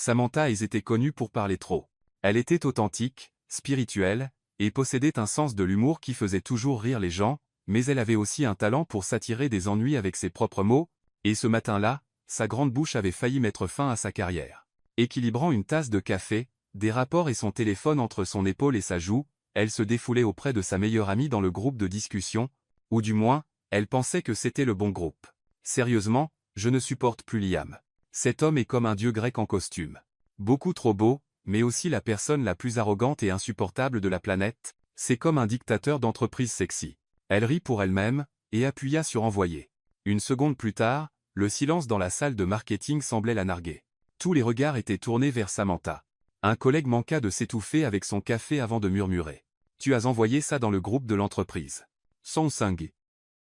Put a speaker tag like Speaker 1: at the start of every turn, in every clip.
Speaker 1: Samantha était connue pour parler trop. Elle était authentique, spirituelle, et possédait un sens de l'humour qui faisait toujours rire les gens, mais elle avait aussi un talent pour s'attirer des ennuis avec ses propres mots, et ce matin-là, sa grande bouche avait failli mettre fin à sa carrière. Équilibrant une tasse de café, des rapports et son téléphone entre son épaule et sa joue, elle se défoulait auprès de sa meilleure amie dans le groupe de discussion, ou du moins, elle pensait que c'était le bon groupe. Sérieusement, je ne supporte plus Liam. Cet homme est comme un dieu grec en costume. Beaucoup trop beau, mais aussi la personne la plus arrogante et insupportable de la planète, c'est comme un dictateur d'entreprise sexy. Elle rit pour elle-même, et appuya sur envoyer. Une seconde plus tard, le silence dans la salle de marketing semblait la narguer. Tous les regards étaient tournés vers Samantha. Un collègue manqua de s'étouffer avec son café avant de murmurer. « Tu as envoyé ça dans le groupe de l'entreprise. » Samsung.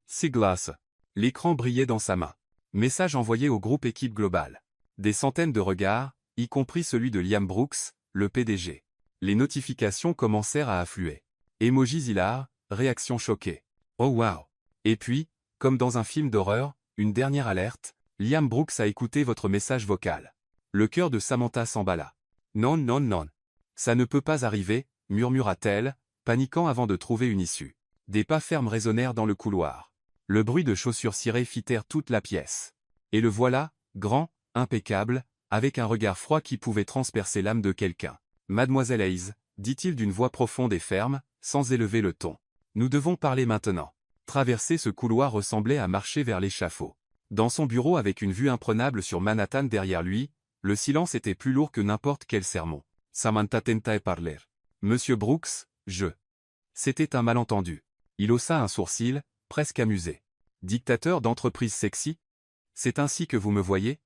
Speaker 1: Siglas. L'écran brillait dans sa main. Message envoyé au groupe équipe globale. Des centaines de regards, y compris celui de Liam Brooks, le PDG. Les notifications commencèrent à affluer. Emojis hilar, réaction choquée. Oh wow. Et puis, comme dans un film d'horreur, une dernière alerte, Liam Brooks a écouté votre message vocal. Le cœur de Samantha s'emballa. Non, non, non. Ça ne peut pas arriver, murmura-t-elle, paniquant avant de trouver une issue. Des pas fermes résonnèrent dans le couloir. Le bruit de chaussures cirées fit taire toute la pièce. Et le voilà, grand, impeccable, avec un regard froid qui pouvait transpercer l'âme de quelqu'un. « Mademoiselle Hayes, dit-il d'une voix profonde et ferme, sans élever le ton. Nous devons parler maintenant. » Traverser ce couloir ressemblait à marcher vers l'échafaud. Dans son bureau avec une vue imprenable sur Manhattan derrière lui, le silence était plus lourd que n'importe quel sermon. Samantha tenta de parler. « Monsieur Brooks, je... » C'était un malentendu. Il haussa un sourcil, presque amusé. « Dictateur d'entreprise sexy? C'est ainsi que vous me voyez ?»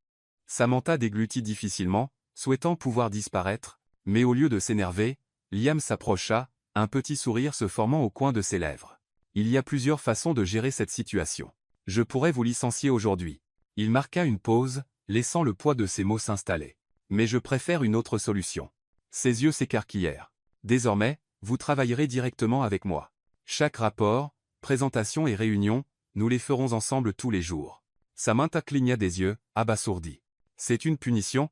Speaker 1: Samantha déglutit difficilement, souhaitant pouvoir disparaître, mais au lieu de s'énerver, Liam s'approcha, un petit sourire se formant au coin de ses lèvres. « Il y a plusieurs façons de gérer cette situation. Je pourrais vous licencier aujourd'hui. » Il marqua une pause, laissant le poids de ses mots s'installer. « Mais je préfère une autre solution. » Ses yeux s'écarquillèrent. « Désormais, vous travaillerez directement avec moi. Chaque rapport, présentation et réunion, nous les ferons ensemble tous les jours. » Samantha cligna des yeux, abasourdie. « C'est une punition?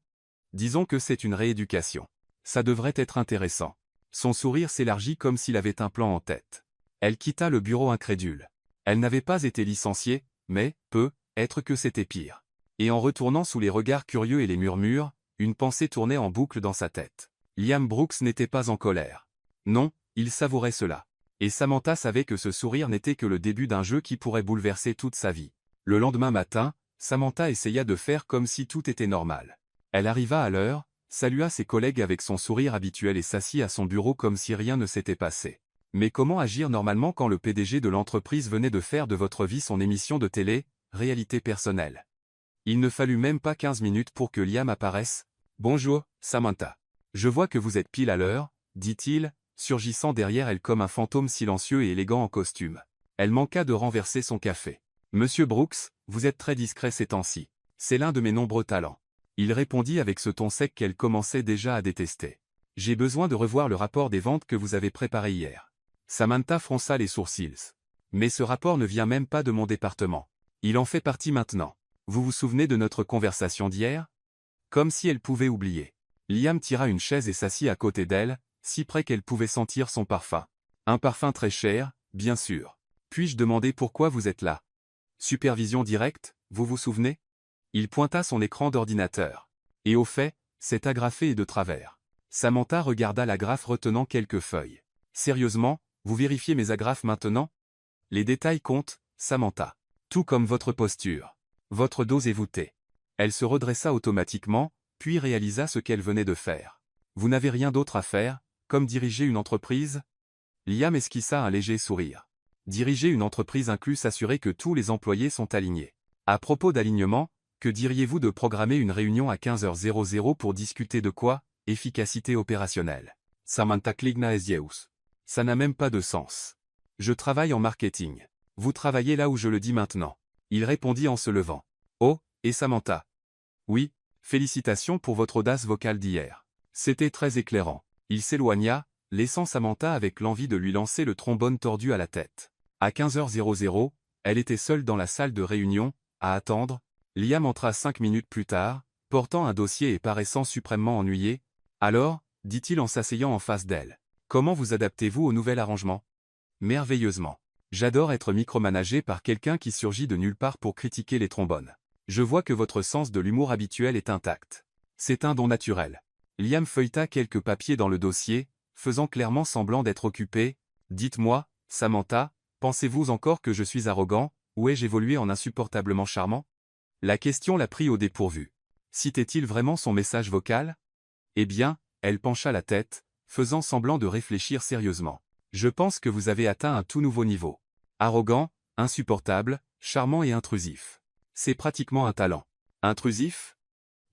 Speaker 1: Disons que c'est une rééducation. Ça devrait être intéressant. » Son sourire s'élargit comme s'il avait un plan en tête. Elle quitta le bureau incrédule. Elle n'avait pas été licenciée, mais, peut-être que c'était pire. Et en retournant sous les regards curieux et les murmures, une pensée tournait en boucle dans sa tête. Liam Brooks n'était pas en colère. Non, il savourait cela. Et Samantha savait que ce sourire n'était que le début d'un jeu qui pourrait bouleverser toute sa vie. Le lendemain matin, Samantha essaya de faire comme si tout était normal. Elle arriva à l'heure, salua ses collègues avec son sourire habituel et s'assit à son bureau comme si rien ne s'était passé. Mais comment agir normalement quand le PDG de l'entreprise venait de faire de votre vie son émission de télé, réalité personnelle? Il ne fallut même pas 15 minutes pour que Liam apparaisse. « Bonjour, Samantha. Je vois que vous êtes pile à l'heure, » dit-il, surgissant derrière elle comme un fantôme silencieux et élégant en costume. Elle manqua de renverser son café. « Monsieur Brooks, vous êtes très discret ces temps-ci. C'est l'un de mes nombreux talents. » Il répondit avec ce ton sec qu'elle commençait déjà à détester. « J'ai besoin de revoir le rapport des ventes que vous avez préparé hier. » Samantha fronça les sourcils. « Mais ce rapport ne vient même pas de mon département. Il en fait partie maintenant. Vous vous souvenez de notre conversation d'hier? » Comme si elle pouvait oublier. Liam tira une chaise et s'assit à côté d'elle, si près qu'elle pouvait sentir son parfum. « Un parfum très cher, bien sûr. Puis-je demander pourquoi vous êtes là? Supervision directe, vous vous souvenez? » Il pointa son écran d'ordinateur. « Et au fait, c'est agrafé et de travers. » Samantha regarda l'agrafe retenant quelques feuilles. « Sérieusement, vous vérifiez mes agrafes maintenant? Les détails comptent, Samantha. Tout comme votre posture. Votre dos est voûté. » Elle se redressa automatiquement, puis réalisa ce qu'elle venait de faire. « Vous n'avez rien d'autre à faire, comme diriger une entreprise? » Liam esquissa un léger sourire. Diriger une entreprise inclut s'assurer que tous les employés sont alignés. À propos d'alignement, que diriez-vous de programmer une réunion à 15h00 pour discuter de quoi? Efficacité opérationnelle. Samantha cligna les yeux. Ça n'a même pas de sens. Je travaille en marketing. Vous travaillez là où je le dis maintenant. Il répondit en se levant. Oh, et Samantha? Oui, félicitations pour votre audace vocale d'hier. C'était très éclairant. Il s'éloigna, laissant Samantha avec l'envie de lui lancer le trombone tordu à la tête. À 15h00, elle était seule dans la salle de réunion, à attendre. Liam entra 5 minutes plus tard, portant un dossier et paraissant suprêmement ennuyé. « Alors » dit-il en s'asseyant en face d'elle. « Comment vous adaptez-vous au nouvel arrangement ?»« Merveilleusement. J'adore être micromanagé par quelqu'un qui surgit de nulle part pour critiquer les trombones. Je vois que votre sens de l'humour habituel est intact. C'est un don naturel. » Liam feuilleta quelques papiers dans le dossier, faisant clairement semblant d'être occupé. « Dites-moi, Samantha, pensez-vous encore que je suis arrogant, ou ai-je évolué en insupportablement charmant ?» La question la prit au dépourvu. Citait-il vraiment son message vocal? Eh bien, elle pencha la tête, faisant semblant de réfléchir sérieusement. « Je pense que vous avez atteint un tout nouveau niveau. Arrogant, insupportable, charmant et intrusif. C'est pratiquement un talent. Intrusif?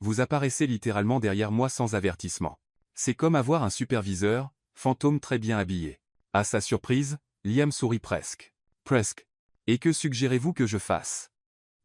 Speaker 1: Vous apparaissez littéralement derrière moi sans avertissement. C'est comme avoir un superviseur, fantôme très bien habillé. » À sa surprise, Liam sourit presque. « Presque. Et que suggérez-vous que je fasse?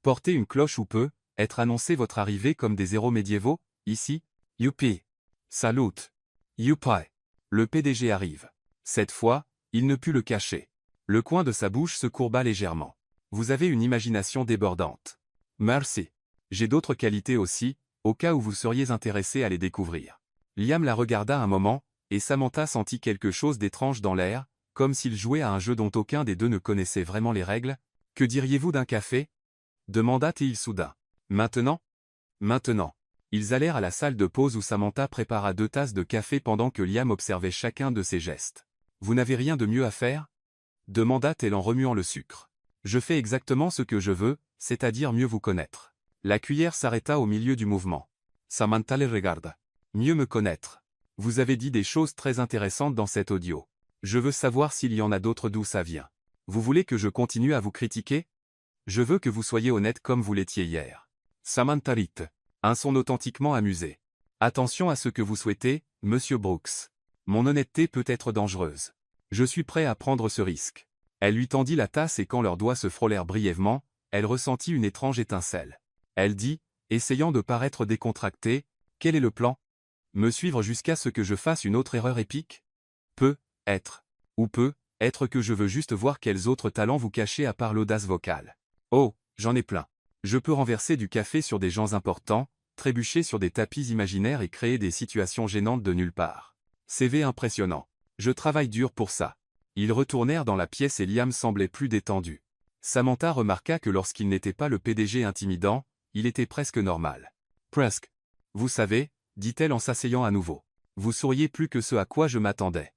Speaker 1: Porter une cloche ou peut être annoncé votre arrivée comme des héros médiévaux, ici? Youpi. Salut. Youpi. Le PDG arrive. » Cette fois, il ne put le cacher. Le coin de sa bouche se courba légèrement. « Vous avez une imagination débordante. » « Merci. J'ai d'autres qualités aussi, au cas où vous seriez intéressé à les découvrir. » Liam la regarda un moment, et Samantha sentit quelque chose d'étrange dans l'air, comme s'il jouait à un jeu dont aucun des deux ne connaissait vraiment les règles. « Que diriez-vous d'un café » demanda-t-il soudain. « Maintenant ?»« Maintenant. » Ils allèrent à la salle de pause où Samantha prépara 2 tasses de café pendant que Liam observait chacun de ses gestes. « Vous n'avez rien de mieux à faire » demanda-t-elle en remuant le sucre. « Je fais exactement ce que je veux, c'est-à-dire mieux vous connaître. » La cuillère s'arrêta au milieu du mouvement. Samantha les regarda. « Mieux me connaître. Vous avez dit des choses très intéressantes dans cet audio. Je veux savoir s'il y en a d'autres d'où ça vient. Vous voulez que je continue à vous critiquer? Je veux que vous soyez honnête comme vous l'étiez hier. » Samantha rit. Un son authentiquement amusé. « Attention à ce que vous souhaitez, Monsieur Brooks. Mon honnêteté peut être dangereuse. Je suis prêt à prendre ce risque. » Elle lui tendit la tasse et quand leurs doigts se frôlèrent brièvement, elle ressentit une étrange étincelle. Elle dit, essayant de paraître décontractée, « Quel est le plan? Me suivre jusqu'à ce que je fasse une autre erreur épique? Peut être. Ou peut être que je veux juste voir quels autres talents vous cachez à part l'audace vocale. Oh, j'en ai plein. Je peux renverser du café sur des gens importants, trébucher sur des tapis imaginaires et créer des situations gênantes de nulle part. CV impressionnant. Je travaille dur pour ça. » Ils retournèrent dans la pièce et Liam semblait plus détendu. Samantha remarqua que lorsqu'il n'était pas le PDG intimidant, il était presque normal. « Presque. Vous savez, » dit-elle en s'asseyant à nouveau. « Vous souriez plus que ce à quoi je m'attendais.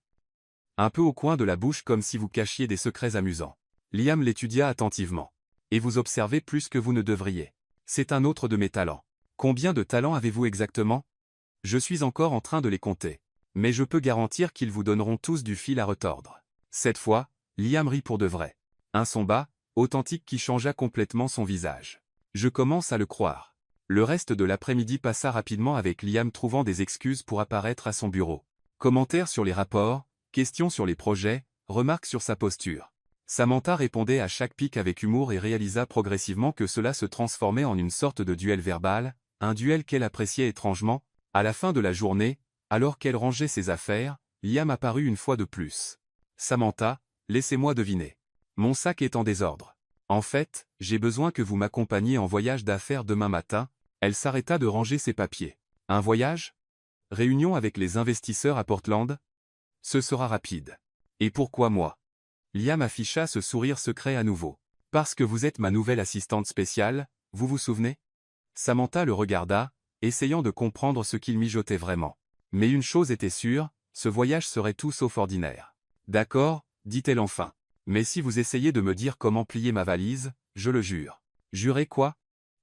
Speaker 1: Un peu au coin de la bouche comme si vous cachiez des secrets amusants. » Liam l'étudia attentivement. « Et vous observez plus que vous ne devriez. C'est un autre de mes talents. Combien de talents avez-vous exactement? Je suis encore en train de les compter. Mais je peux garantir qu'ils vous donneront tous du fil à retordre. » Cette fois, Liam rit pour de vrai. Un son bas, authentique qui changea complètement son visage. « Je commence à le croire. » Le reste de l'après-midi passa rapidement avec Liam trouvant des excuses pour apparaître à son bureau. Commentaires sur les rapports, questions sur les projets, remarques sur sa posture. Samantha répondait à chaque pique avec humour et réalisa progressivement que cela se transformait en une sorte de duel verbal, un duel qu'elle appréciait étrangement. À la fin de la journée, alors qu'elle rangeait ses affaires, Liam apparut une fois de plus. « Samantha, laissez-moi deviner. Mon sac est en désordre. En fait, j'ai besoin que vous m'accompagniez en voyage d'affaires demain matin. » Elle s'arrêta de ranger ses papiers. « Un voyage? Réunion avec les investisseurs à Portland? Ce sera rapide. Et pourquoi moi? » Liam afficha ce sourire secret à nouveau. « Parce que vous êtes ma nouvelle assistante spéciale, vous vous souvenez? » Samantha le regarda, essayant de comprendre ce qu'il mijotait vraiment. Mais une chose était sûre, ce voyage serait tout sauf ordinaire. « D'accord, » dit-elle enfin. « Mais si vous essayez de me dire comment plier ma valise, je le jure. » « Jurer quoi?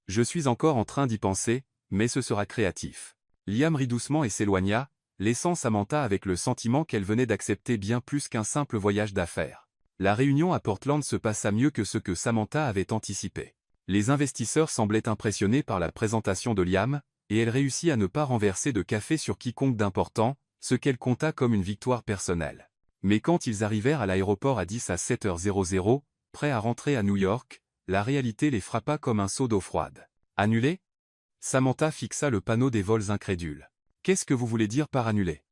Speaker 1: Je suis encore en train d'y penser, mais ce sera créatif. » Liam rit doucement et s'éloigna, laissant Samantha avec le sentiment qu'elle venait d'accepter bien plus qu'un simple voyage d'affaires. La réunion à Portland se passa mieux que ce que Samantha avait anticipé. Les investisseurs semblaient impressionnés par la présentation de Liam, et elle réussit à ne pas renverser de café sur quiconque d'important, ce qu'elle compta comme une victoire personnelle. Mais quand ils arrivèrent à l'aéroport à 10 à 7h00, prêts à rentrer à New York, la réalité les frappa comme un seau d'eau froide. « Annulé ?» Samantha fixa le panneau des vols incrédule. « Qu'est-ce que vous voulez dire par annuler ?»«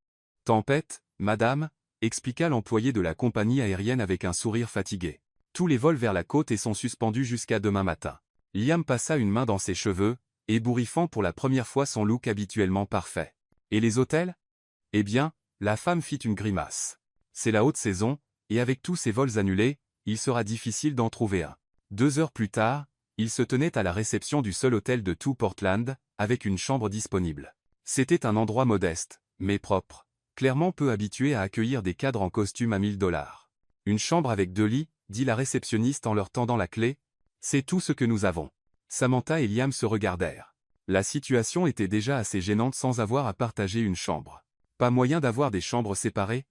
Speaker 1: Tempête, madame » expliqua l'employé de la compagnie aérienne avec un sourire fatigué. « Tous les vols vers la côte et sont suspendus jusqu'à demain matin. » Liam passa une main dans ses cheveux, ébouriffant pour la première fois son look habituellement parfait. Et les hôtels? Eh bien, la femme fit une grimace. C'est la haute saison, et avec tous ces vols annulés, il sera difficile d'en trouver un. 2 heures plus tard, il se tenait à la réception du seul hôtel de tout Portland, avec une chambre disponible. C'était un endroit modeste, mais propre, clairement peu habitué à accueillir des cadres en costume à 1000 $. Une chambre avec 2 lits, dit la réceptionniste en leur tendant la clé. C'est tout ce que nous avons. Samantha et Liam se regardèrent. La situation était déjà assez gênante sans avoir à partager une chambre. Pas moyen d'avoir des chambres séparées?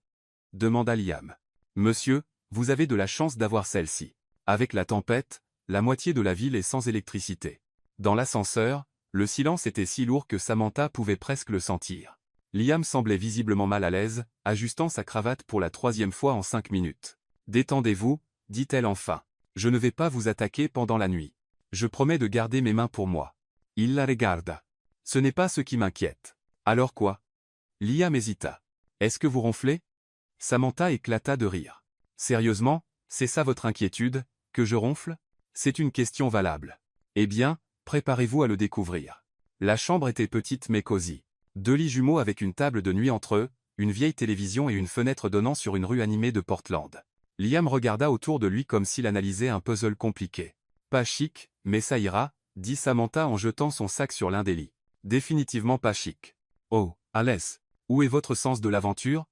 Speaker 1: Demanda Liam. Monsieur, vous avez de la chance d'avoir celle-ci. Avec la tempête, la moitié de la ville est sans électricité. Dans l'ascenseur, le silence était si lourd que Samantha pouvait presque le sentir. Liam semblait visiblement mal à l'aise, ajustant sa cravate pour la 3e fois en 5 minutes. Détendez-vous, dit-elle enfin. Je ne vais pas vous attaquer pendant la nuit. Je promets de garder mes mains pour moi. Il la regarda. Ce n'est pas ce qui m'inquiète. Alors quoi? Liam hésita. Est-ce que vous ronflez? Samantha éclata de rire. Sérieusement, c'est ça votre inquiétude, que je ronfle? C'est une question valable. Eh bien, préparez-vous à le découvrir. La chambre était petite mais cosy. 2 lits jumeaux avec une table de nuit entre eux, une vieille télévision et une fenêtre donnant sur une rue animée de Portland. Liam regarda autour de lui comme s'il analysait un puzzle compliqué. Pas chic, mais ça ira, dit Samantha en jetant son sac sur l'un des lits. Définitivement pas chic. Oh, Alès, où est votre sens de l'aventure?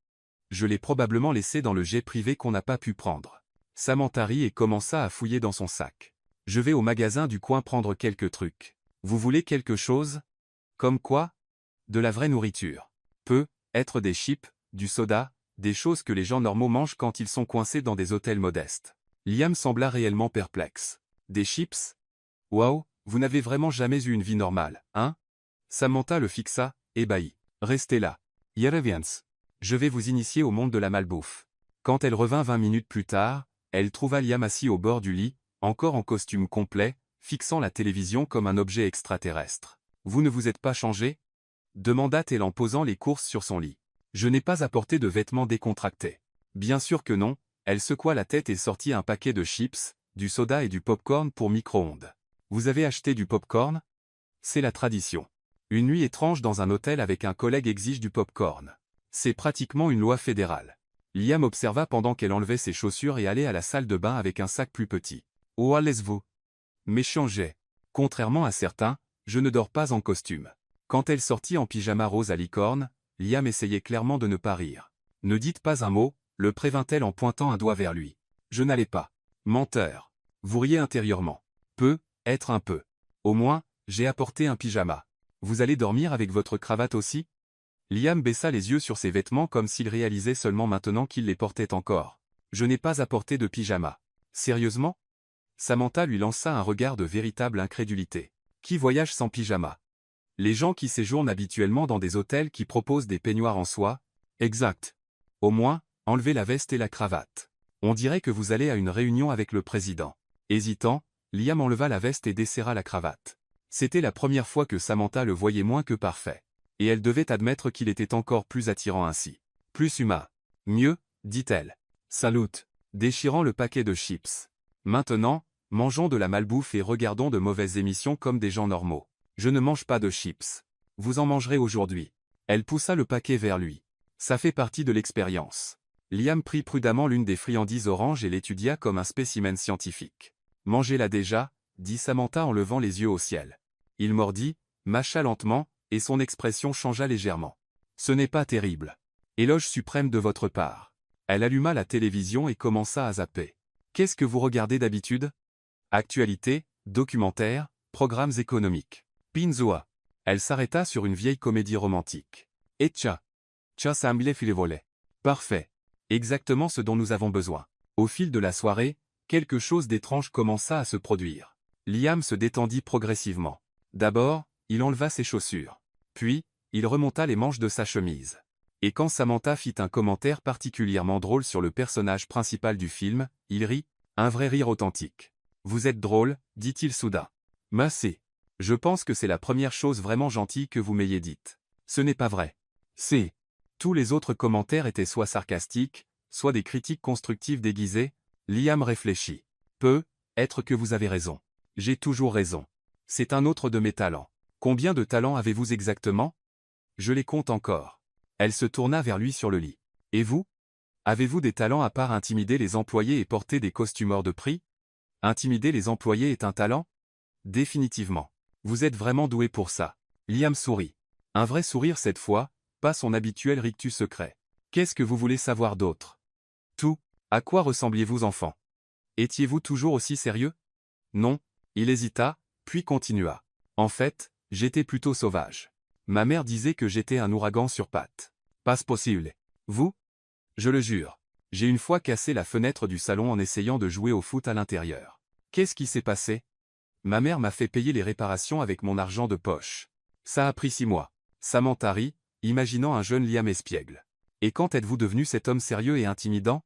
Speaker 1: Je l'ai probablement laissé dans le jet privé qu'on n'a pas pu prendre. Samantha rit et commença à fouiller dans son sac. Je vais au magasin du coin prendre quelques trucs. Vous voulez quelque chose? Comme quoi? De la vraie nourriture. Peut être des chips, du soda, des choses que les gens normaux mangent quand ils sont coincés dans des hôtels modestes. Liam sembla réellement perplexe. Des chips? Waouh, vous n'avez vraiment jamais eu une vie normale, hein? Samantha le fixa, ébahi. Restez là. Yerevians. Je vais vous initier au monde de la malbouffe. Quand elle revint 20 minutes plus tard, elle trouva Liam assis au bord du lit, encore en costume complet, fixant la télévision comme un objet extraterrestre. Vous ne vous êtes pas changé? Demanda-t-elle en posant les courses sur son lit. Je n'ai pas apporté de vêtements décontractés. Bien sûr que non, elle secoua la tête et sortit un paquet de chips, du soda et du popcorn pour micro-ondes. Vous avez acheté du popcorn? C'est la tradition. Une nuit étrange dans un hôtel avec un collègue exige du popcorn. C'est pratiquement une loi fédérale. Liam observa pendant qu'elle enlevait ses chaussures et allait à la salle de bain avec un sac plus petit. Oh allez-vous. M'échangeait. Contrairement à certains, je ne dors pas en costume. Quand elle sortit en pyjama rose à licorne, Liam essayait clairement de ne pas rire. Ne dites pas un mot, le prévint-elle en pointant un doigt vers lui. Je n'allais pas. Menteur. Vous riez intérieurement. Être un peu. Au moins, j'ai apporté un pyjama. Vous allez dormir avec votre cravate aussi? Liam baissa les yeux sur ses vêtements comme s'il réalisait seulement maintenant qu'il les portait encore. Je n'ai pas apporté de pyjama. Sérieusement? Samantha lui lança un regard de véritable incrédulité. Qui voyage sans pyjama? Les gens qui séjournent habituellement dans des hôtels qui proposent des peignoirs en soie? Exact. Au moins, enlevez la veste et la cravate. On dirait que vous allez à une réunion avec le président. Hésitant, Liam enleva la veste et desserra la cravate. C'était la première fois que Samantha le voyait moins que parfait. Et elle devait admettre qu'il était encore plus attirant ainsi. Plus humain. Mieux, dit-elle. Salut, déchirant le paquet de chips. Maintenant, mangeons de la malbouffe et regardons de mauvaises émissions comme des gens normaux. Je ne mange pas de chips. Vous en mangerez aujourd'hui. Elle poussa le paquet vers lui. Ça fait partie de l'expérience. Liam prit prudemment l'une des friandises oranges et l'étudia comme un spécimen scientifique. Mangez-la déjà, dit Samantha en levant les yeux au ciel. Il mordit, mâcha lentement, et son expression changea légèrement. Ce n'est pas terrible. Éloge suprême de votre part. Elle alluma la télévision et commença à zapper. Qu'est-ce que vous regardez d'habitude? Actualité, documentaires, programmes économiques. Pinzoa. Elle s'arrêta sur une vieille comédie romantique. Et tcha. Tcha samble filevole. Parfait. Exactement ce dont nous avons besoin. Au fil de la soirée, quelque chose d'étrange commença à se produire. Liam se détendit progressivement. D'abord, il enleva ses chaussures. Puis, il remonta les manches de sa chemise. Et quand Samantha fit un commentaire particulièrement drôle sur le personnage principal du film, il rit, un vrai rire authentique. Vous êtes drôle, dit-il soudain. Merci. Je pense que c'est la première chose vraiment gentille que vous m'ayez dite. Ce n'est pas vrai. C'est. Tous les autres commentaires étaient soit sarcastiques, soit des critiques constructives déguisées. Liam réfléchit. Peut être que vous avez raison. J'ai toujours raison. C'est un autre de mes talents. Combien de talents avez-vous exactement? Je les compte encore. Elle se tourna vers lui sur le lit. Et vous? Avez-vous des talents à part intimider les employés et porter des costumes hors de prix? Intimider les employés est un talent? Définitivement. Vous êtes vraiment doué pour ça. Liam sourit. Un vrai sourire cette fois, pas son habituel rictus secret. Qu'est-ce que vous voulez savoir d'autre? Tout. À quoi ressembliez-vous enfant? Étiez-vous toujours aussi sérieux? Non. Il hésita, puis continua. En fait, j'étais plutôt sauvage. Ma mère disait que j'étais un ouragan sur pattes. Pas possible. Vous? Je le jure. J'ai une fois cassé la fenêtre du salon en essayant de jouer au foot à l'intérieur. Qu'est-ce qui s'est passé? Ma mère m'a fait payer les réparations avec mon argent de poche. Ça a pris 6 mois. Samantha rit, imaginant un jeune Liam espiègle. Et quand êtes-vous devenu cet homme sérieux et intimidant?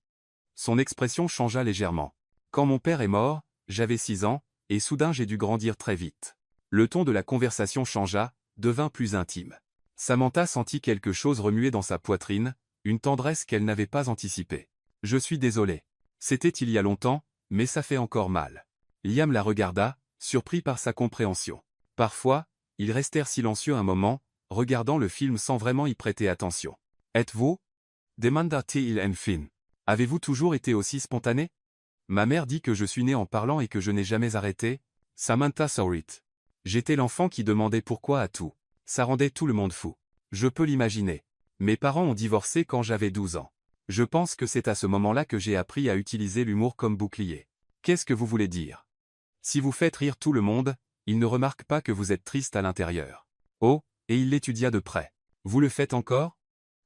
Speaker 1: Son expression changea légèrement. Quand mon père est mort, j'avais 6 ans, et soudain j'ai dû grandir très vite. Le ton de la conversation changea, devint plus intime. Samantha sentit quelque chose remuer dans sa poitrine, une tendresse qu'elle n'avait pas anticipée. Je suis désolé. C'était il y a longtemps, mais ça fait encore mal. Liam la regarda, surpris par sa compréhension. Parfois, ils restèrent silencieux un moment, regardant le film sans vraiment y prêter attention. Êtes-vous? Demanda-t-il enfin. Avez-vous toujours été aussi spontané? Ma mère dit que je suis né en parlant et que je n'ai jamais arrêté. Samantha sourit. J'étais l'enfant qui demandait pourquoi à tout. Ça rendait tout le monde fou. Je peux l'imaginer. Mes parents ont divorcé quand j'avais 12 ans. Je pense que c'est à ce moment-là que j'ai appris à utiliser l'humour comme bouclier. Qu'est-ce que vous voulez dire? Si vous faites rire tout le monde, ils ne remarquent pas que vous êtes triste à l'intérieur. Oh, et il l'étudia de près. Vous le faites encore?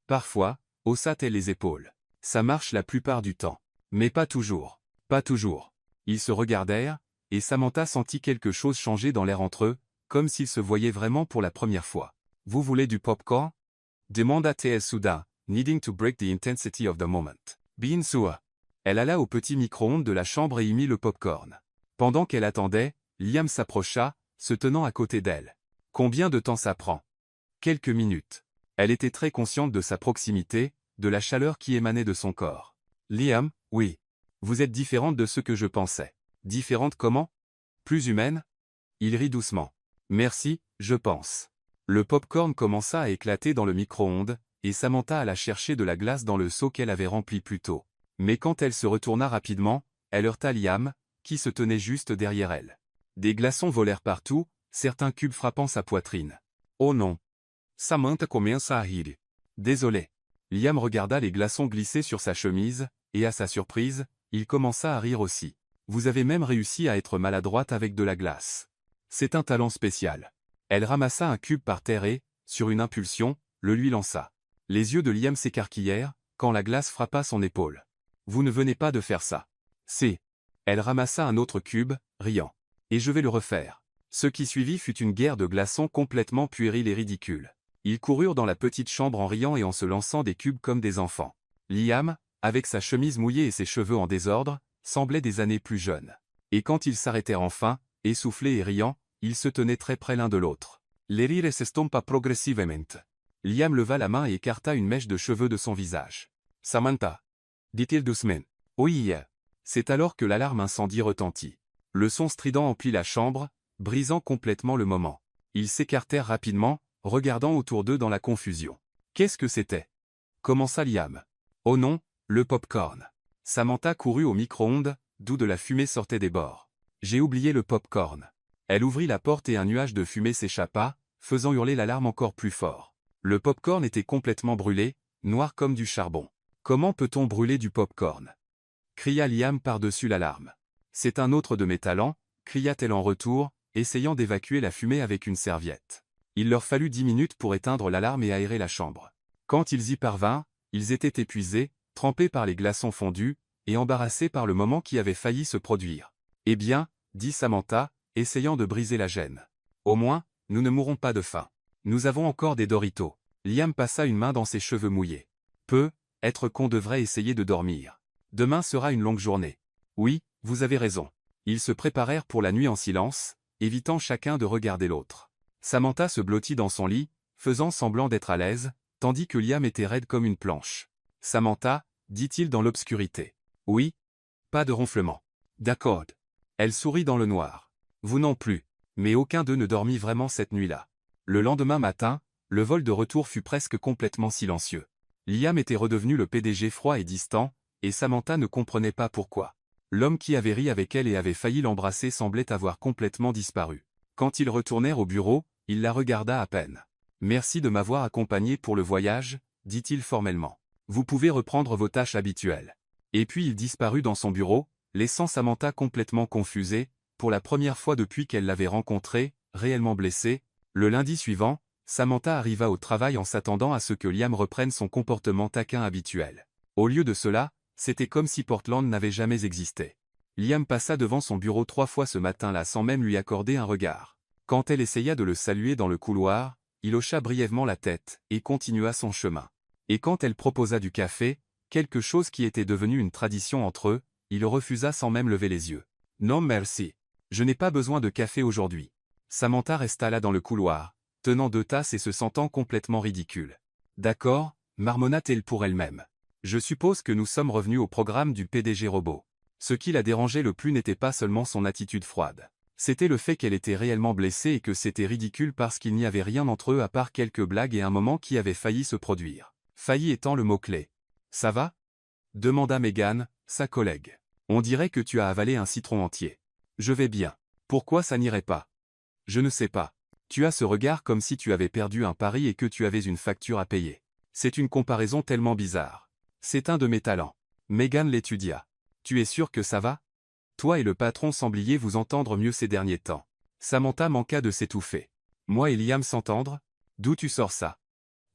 Speaker 1: Parfois, haussa-t-elle les épaules. Ça marche la plupart du temps. Mais pas toujours. Pas toujours. Ils se regardèrent, et Samantha sentit quelque chose changer dans l'air entre eux, comme s'ils se voyaient vraiment pour la première fois. Vous voulez du popcorn? Demanda-t-elle soudain, needing to break the intensity of the moment. Bien sûr. Elle alla au petit micro-ondes de la chambre et y mit le popcorn. Pendant qu'elle attendait, Liam s'approcha, se tenant à côté d'elle. Combien de temps ça prend? Quelques minutes. Elle était très consciente de sa proximité, de la chaleur qui émanait de son corps. Liam, oui. Vous êtes différente de ce que je pensais. Différente comment? Plus humaine? Il rit doucement. Merci, je pense. Le popcorn commença à éclater dans le micro-ondes, et Samantha alla chercher de la glace dans le seau qu'elle avait rempli plus tôt. Mais quand elle se retourna rapidement, elle heurta Liam, qui se tenait juste derrière elle. Des glaçons volèrent partout, certains cubes frappant sa poitrine. Oh non! Samantha commença à rire. Désolé. Liam regarda les glaçons glisser sur sa chemise, et à sa surprise, il commença à rire aussi. Vous avez même réussi à être maladroite avec de la glace. C'est un talent spécial. Elle ramassa un cube par terre et, sur une impulsion, le lui lança. Les yeux de Liam s'écarquillèrent, quand la glace frappa son épaule. Vous ne venez pas de faire ça. C'est. Elle ramassa un autre cube, riant. Et je vais le refaire. Ce qui suivit fut une guerre de glaçons complètement puérile et ridicule. Ils coururent dans la petite chambre en riant et en se lançant des cubes comme des enfants. Liam, avec sa chemise mouillée et ses cheveux en désordre, semblait des années plus jeune. Et quand ils s'arrêtèrent enfin, essoufflés et riant, ils se tenaient très près l'un de l'autre. Les rires s'estompa progressivement. Liam leva la main et écarta une mèche de cheveux de son visage. Samantha, dit-il doucement. Oui. C'est alors que l'alarme incendie retentit. Le son strident emplit la chambre, brisant complètement le moment. Ils s'écartèrent rapidement, regardant autour d'eux dans la confusion. Qu'est-ce que c'était? Commença Liam. Oh non, le popcorn. Samantha courut au micro-ondes, d'où de la fumée sortait des bords. J'ai oublié le popcorn. Elle ouvrit la porte et un nuage de fumée s'échappa, faisant hurler l'alarme encore plus fort. Le popcorn était complètement brûlé, noir comme du charbon. Comment peut-on brûler du popcorn? Cria Liam par-dessus l'alarme. C'est un autre de mes talents, cria-t-elle en retour, essayant d'évacuer la fumée avec une serviette. Il leur fallut 10 minutes pour éteindre l'alarme et aérer la chambre. Quand ils y parvinrent, ils étaient épuisés, trempés par les glaçons fondus, et embarrassés par le moment qui avait failli se produire. Eh bien, dit Samantha, essayant de briser la gêne. Au moins, nous ne mourrons pas de faim. Nous avons encore des Doritos. Liam passa une main dans ses cheveux mouillés. Être con devrait essayer de dormir. Demain sera une longue journée. Oui, vous avez raison. Ils se préparèrent pour la nuit en silence, évitant chacun de regarder l'autre. Samantha se blottit dans son lit, faisant semblant d'être à l'aise, tandis que Liam était raide comme une planche. Samantha, dit-il dans l'obscurité. Oui. Pas de ronflement. D'accord. Elle sourit dans le noir. Vous non plus. Mais aucun d'eux ne dormit vraiment cette nuit-là. Le lendemain matin, le vol de retour fut presque complètement silencieux. Liam était redevenu le PDG froid et distant, et Samantha ne comprenait pas pourquoi. L'homme qui avait ri avec elle et avait failli l'embrasser semblait avoir complètement disparu. Quand ils retournèrent au bureau, il la regarda à peine. « Merci de m'avoir accompagné pour le voyage », dit-il formellement. « Vous pouvez reprendre vos tâches habituelles. » Et puis il disparut dans son bureau, laissant Samantha complètement confusée, pour la première fois depuis qu'elle l'avait rencontré, réellement blessée. Le lundi suivant, Samantha arriva au travail en s'attendant à ce que Liam reprenne son comportement taquin habituel. Au lieu de cela, c'était comme si Portland n'avait jamais existé. Liam passa devant son bureau 3 fois ce matin-là sans même lui accorder un regard. Quand elle essaya de le saluer dans le couloir, il hocha brièvement la tête et continua son chemin. Et quand elle proposa du café, quelque chose qui était devenu une tradition entre eux, il refusa sans même lever les yeux. « Non merci. Je n'ai pas besoin de café aujourd'hui. » Samantha resta là dans le couloir, tenant 2 tasses et se sentant complètement ridicule. « D'accord, marmonna-t-elle pour elle-même. Je suppose que nous sommes revenus au programme du PDG robot. » Ce qui la dérangeait le plus n'était pas seulement son attitude froide. C'était le fait qu'elle était réellement blessée et que c'était ridicule parce qu'il n'y avait rien entre eux à part quelques blagues et un moment qui avait failli se produire. Failli étant le mot-clé. « Ça va ?» demanda Megan, sa collègue. « On dirait que tu as avalé un citron entier. »« Je vais bien. Pourquoi ça n'irait pas ?»« Je ne sais pas. Tu as ce regard comme si tu avais perdu un pari et que tu avais une facture à payer. C'est une comparaison tellement bizarre. C'est un de mes talents. » Megan l'étudia. « Tu es sûr que ça va ? Toi et le patron sembliez vous entendre mieux ces derniers temps. » Samantha manqua de s'étouffer. « Moi et Liam s'entendre ? D'où tu sors ça ?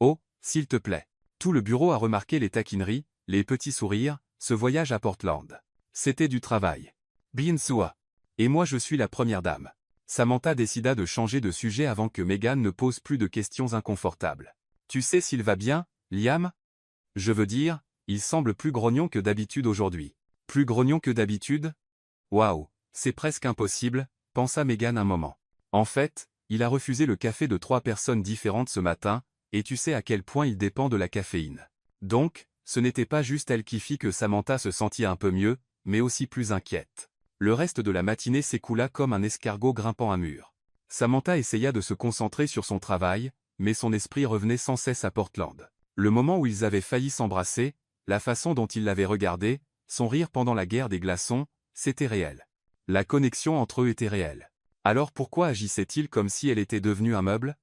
Speaker 1: Oh, s'il te plaît. » Tout le bureau a remarqué les taquineries, les petits sourires, ce voyage à Portland. C'était du travail. Bien sûr. Et moi je suis la première dame. Samantha décida de changer de sujet avant que Megan ne pose plus de questions inconfortables. « Tu sais s'il va bien, Liam ? Je veux dire, il semble plus grognon que d'habitude aujourd'hui. » Plus grognon que d'habitude ? Waouh, c'est presque impossible, pensa Megan un moment. En fait, il a refusé le café de 3 personnes différentes ce matin, et tu sais à quel point il dépend de la caféine. Donc, ce n'était pas juste elle qui fit que Samantha se sentit un peu mieux, mais aussi plus inquiète. Le reste de la matinée s'écoula comme un escargot grimpant un mur. Samantha essaya de se concentrer sur son travail, mais son esprit revenait sans cesse à Portland. Le moment où ils avaient failli s'embrasser, la façon dont il l'avait regardé, son rire pendant la guerre des glaçons, c'était réel. La connexion entre eux était réelle. Alors pourquoi agissait-il comme si elle était devenue un meuble ?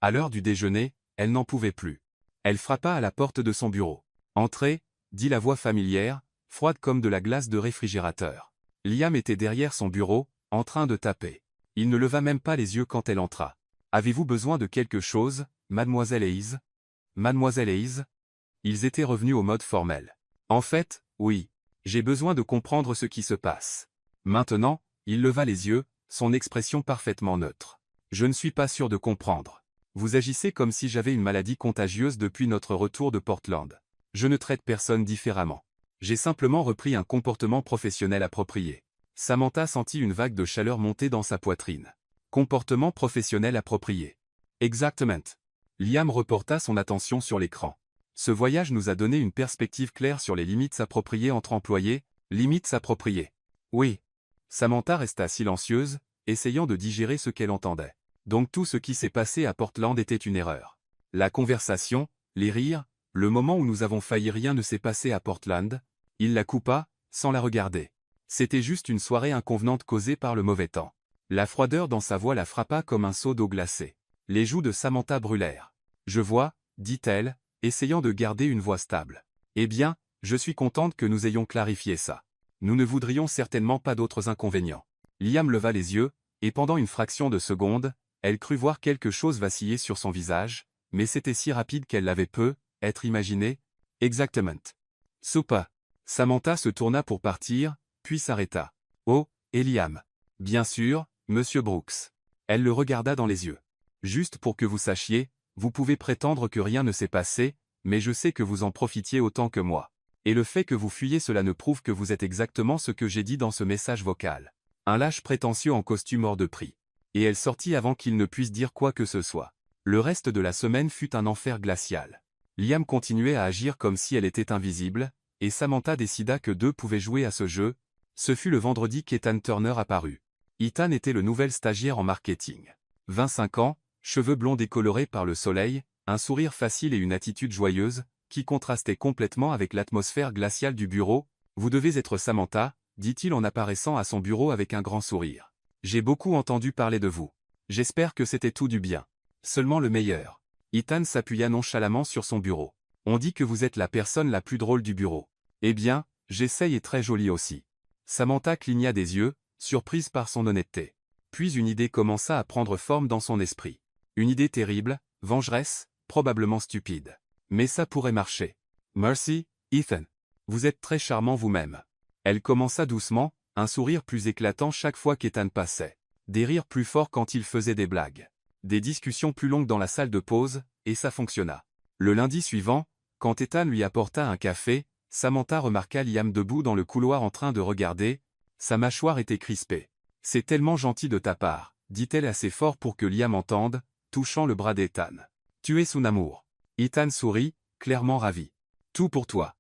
Speaker 1: À l'heure du déjeuner, elle n'en pouvait plus. Elle frappa à la porte de son bureau. « Entrez » dit la voix familière, froide comme de la glace de réfrigérateur. Liam était derrière son bureau, en train de taper. Il ne leva même pas les yeux quand elle entra. « Avez-vous besoin de quelque chose, mademoiselle Hayes ? » Mademoiselle Hayes ? Ils étaient revenus au mode formel. « En fait, oui. J'ai besoin de comprendre ce qui se passe. » Maintenant, il leva les yeux, son expression parfaitement neutre. « Je ne suis pas sûr de comprendre. Vous agissez comme si j'avais une maladie contagieuse depuis notre retour de Portland. Je ne traite personne différemment. J'ai simplement repris un comportement professionnel approprié. » Samantha sentit une vague de chaleur monter dans sa poitrine. Comportement professionnel approprié. Exactement. Liam reporta son attention sur l'écran. Ce voyage nous a donné une perspective claire sur les limites appropriées entre employés, limites appropriées. Oui. Samantha resta silencieuse, essayant de digérer ce qu'elle entendait. Donc tout ce qui s'est passé à Portland était une erreur. La conversation, les rires, le moment où nous avons failli rien ne s'est passé à Portland, il la coupa, sans la regarder. C'était juste une soirée inconvenante causée par le mauvais temps. La froideur dans sa voix la frappa comme un seau d'eau glacée. Les joues de Samantha brûlèrent. « Je vois, » dit-elle, essayant de garder une voix stable. « Eh bien, je suis contente que nous ayons clarifié ça. Nous ne voudrions certainement pas d'autres inconvénients. » Liam leva les yeux, et pendant une fraction de seconde, elle crut voir quelque chose vaciller sur son visage, mais c'était si rapide qu'elle l'avait être imaginé. Exactement. Soupa. Samantha se tourna pour partir, puis s'arrêta. « Oh, et Liam. Bien sûr, Monsieur Brooks. » Elle le regarda dans les yeux. « Juste pour que vous sachiez, vous pouvez prétendre que rien ne s'est passé, mais je sais que vous en profitiez autant que moi. Et le fait que vous fuyez cela ne prouve que vous êtes exactement ce que j'ai dit dans ce message vocal. » Un lâche prétentieux en costume hors de prix. Et elle sortit avant qu'il ne puisse dire quoi que ce soit. Le reste de la semaine fut un enfer glacial. Liam continuait à agir comme si elle était invisible, et Samantha décida que 2 pouvaient jouer à ce jeu. Ce fut le vendredi qu'Ethan Turner apparut. Ethan était le nouvel stagiaire en marketing. 25 ans, cheveux blonds décolorés par le soleil, un sourire facile et une attitude joyeuse, qui contrastaient complètement avec l'atmosphère glaciale du bureau. « Vous devez être Samantha, dit-il en apparaissant à son bureau avec un grand sourire. J'ai beaucoup entendu parler de vous. J'espère que c'était tout du bien. Seulement le meilleur. Ethan s'appuya nonchalamment sur son bureau. On dit que vous êtes la personne la plus drôle du bureau. Eh bien, j'essaye et très jolie aussi. Samantha cligna des yeux, surprise par son honnêteté. Puis une idée commença à prendre forme dans son esprit. Une idée terrible, vengeresse, probablement stupide. Mais ça pourrait marcher. Merci, Ethan. Vous êtes très charmant vous-même. Elle commença doucement, un sourire plus éclatant chaque fois qu'Ethan passait. Des rires plus forts quand il faisait des blagues. Des discussions plus longues dans la salle de pause, et ça fonctionna. Le lundi suivant, quand Ethan lui apporta un café, Samantha remarqua Liam debout dans le couloir en train de regarder. Sa mâchoire était crispée. « C'est tellement gentil de ta part, dit-elle assez fort pour que Liam entende, touchant le bras d'Ethan. Tu es son amour. Ethan sourit, clairement ravi. Tout pour toi.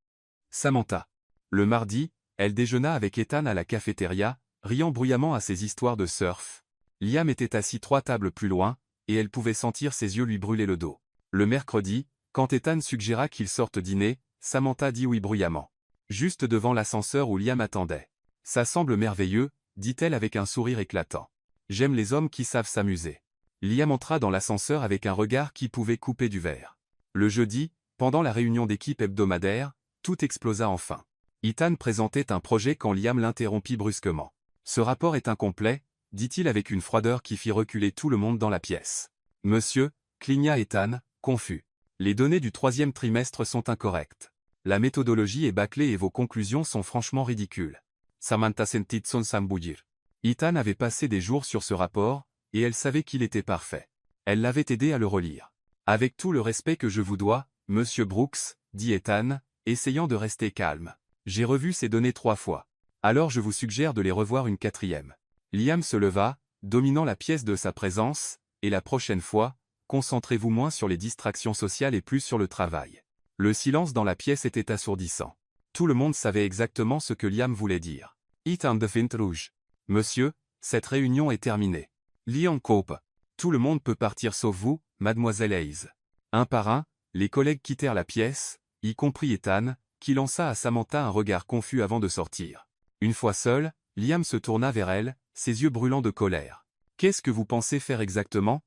Speaker 1: Samantha. Le mardi, elle déjeuna avec Ethan à la cafétéria, riant bruyamment à ses histoires de surf. Liam était assis 3 tables plus loin, et elle pouvait sentir ses yeux lui brûler le dos. Le mercredi, quand Ethan suggéra qu'ils sortent dîner, Samantha dit oui bruyamment. Juste devant l'ascenseur où Liam attendait. Ça semble merveilleux, dit-elle avec un sourire éclatant. J'aime les hommes qui savent s'amuser. Liam entra dans l'ascenseur avec un regard qui pouvait couper du verre. Le jeudi, pendant la réunion d'équipe hebdomadaire, tout explosa enfin. Ethan présentait un projet quand Liam l'interrompit brusquement. Ce rapport est incomplet, dit-il avec une froideur qui fit reculer tout le monde dans la pièce. Monsieur, cligna Ethan, confus. Les données du 3e trimestre sont incorrectes. La méthodologie est bâclée et vos conclusions sont franchement ridicules. Samantha sentit son sang bouillir. Ethan avait passé des jours sur ce rapport, et elle savait qu'il était parfait. Elle l'avait aidé à le relire. Avec tout le respect que je vous dois, Monsieur Brooks, dit Ethan, essayant de rester calme. J'ai revu ces données 3 fois. Alors je vous suggère de les revoir une 4e. Liam se leva, dominant la pièce de sa présence, et la prochaine fois, concentrez-vous moins sur les distractions sociales et plus sur le travail. Le silence dans la pièce était assourdissant. Tout le monde savait exactement ce que Liam voulait dire. Ethan de Fint Rouge. Monsieur, cette réunion est terminée. Liam Cope. Tout le monde peut partir sauf vous, mademoiselle Hayes. Un par un, les collègues quittèrent la pièce, y compris Ethan, qui lança à Samantha un regard confus avant de sortir. Une fois seul, Liam se tourna vers elle, ses yeux brûlants de colère. Qu'est-ce que vous pensez faire exactement?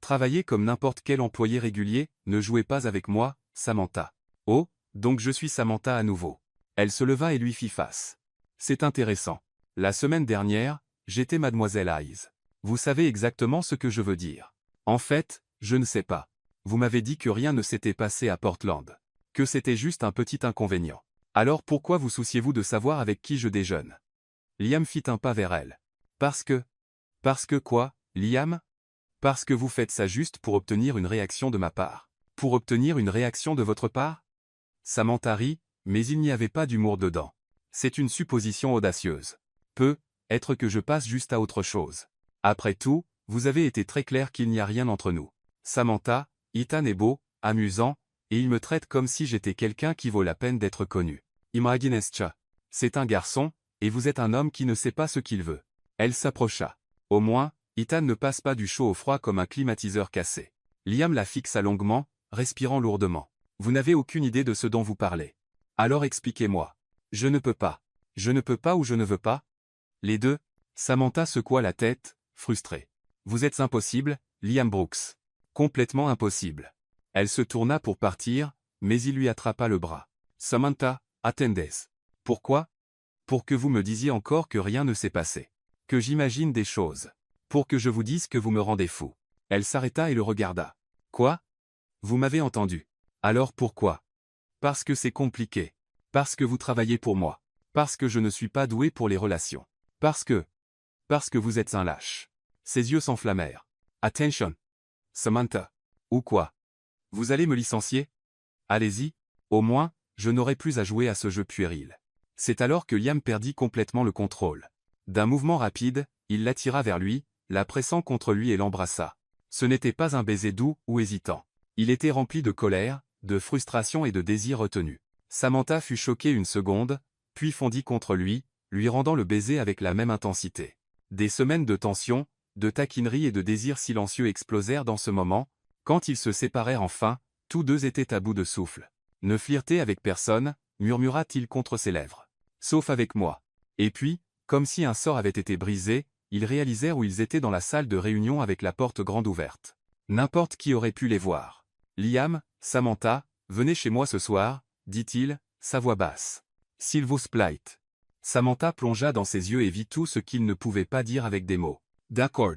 Speaker 1: Travailler comme n'importe quel employé régulier, ne jouez pas avec moi, Samantha. Oh, donc je suis Samantha à nouveau. Elle se leva et lui fit face. C'est intéressant. La semaine dernière, j'étais mademoiselle Hayes. Vous savez exactement ce que je veux dire. En fait, je ne sais pas. Vous m'avez dit que rien ne s'était passé à Portland. Que c'était juste un petit inconvénient. Alors pourquoi vous souciez-vous de savoir avec qui je déjeune? Liam fit un pas vers elle. Parce que... Parce que quoi, Liam? Parce que vous faites ça juste pour obtenir une réaction de ma part. Pour obtenir une réaction de votre part? Samantha rit, mais il n'y avait pas d'humour dedans. C'est une supposition audacieuse. Peut-être que je passe juste à autre chose. Après tout, vous avez été très clair qu'il n'y a rien entre nous. Samantha, Ethan est beau, amusant, et il me traite comme si j'étais quelqu'un qui vaut la peine d'être connu. Imaginescha. C'est un garçon, et vous êtes un homme qui ne sait pas ce qu'il veut. Elle s'approcha. Au moins, Ethan ne passe pas du chaud au froid comme un climatiseur cassé. Liam la fixa longuement, respirant lourdement. Vous n'avez aucune idée de ce dont vous parlez. Alors expliquez-moi. Je ne peux pas. Je ne peux pas ou je ne veux pas? Les deux? Samantha secoua la tête, frustrée. Vous êtes impossible, Liam Brooks. Complètement impossible. Elle se tourna pour partir, mais il lui attrapa le bras. Samantha, attendez. Pourquoi? Pour que vous me disiez encore que rien ne s'est passé. Que j'imagine des choses. Pour que je vous dise que vous me rendez fou. Elle s'arrêta et le regarda. Quoi? Vous m'avez entendu. Alors pourquoi? Parce que c'est compliqué. Parce que vous travaillez pour moi. Parce que je ne suis pas doué pour les relations. Parce que vous êtes un lâche. Ses yeux s'enflammèrent. Attention. Samantha. Ou quoi? Vous allez me licencier? Allez-y. Au moins, je n'aurai plus à jouer à ce jeu puéril. C'est alors que Liam perdit complètement le contrôle. D'un mouvement rapide, il l'attira vers lui, la pressant contre lui et l'embrassa. Ce n'était pas un baiser doux ou hésitant. Il était rempli de colère, de frustration et de désir retenu. Samantha fut choquée une seconde, puis fondit contre lui, lui rendant le baiser avec la même intensité. Des semaines de tension, de taquinerie et de désirs silencieux explosèrent dans ce moment. Quand ils se séparèrent enfin, tous deux étaient à bout de souffle. « Ne flirtez avec personne, murmura-t-il contre ses lèvres. Sauf avec moi. Et puis, comme si un sort avait été brisé, ils réalisèrent où ils étaient dans la salle de réunion avec la porte grande ouverte. N'importe qui aurait pu les voir. Liam, Samantha, venez chez moi ce soir, dit-il, sa voix basse. S'il vous plaît. Samantha plongea dans ses yeux et vit tout ce qu'il ne pouvait pas dire avec des mots. D'accord.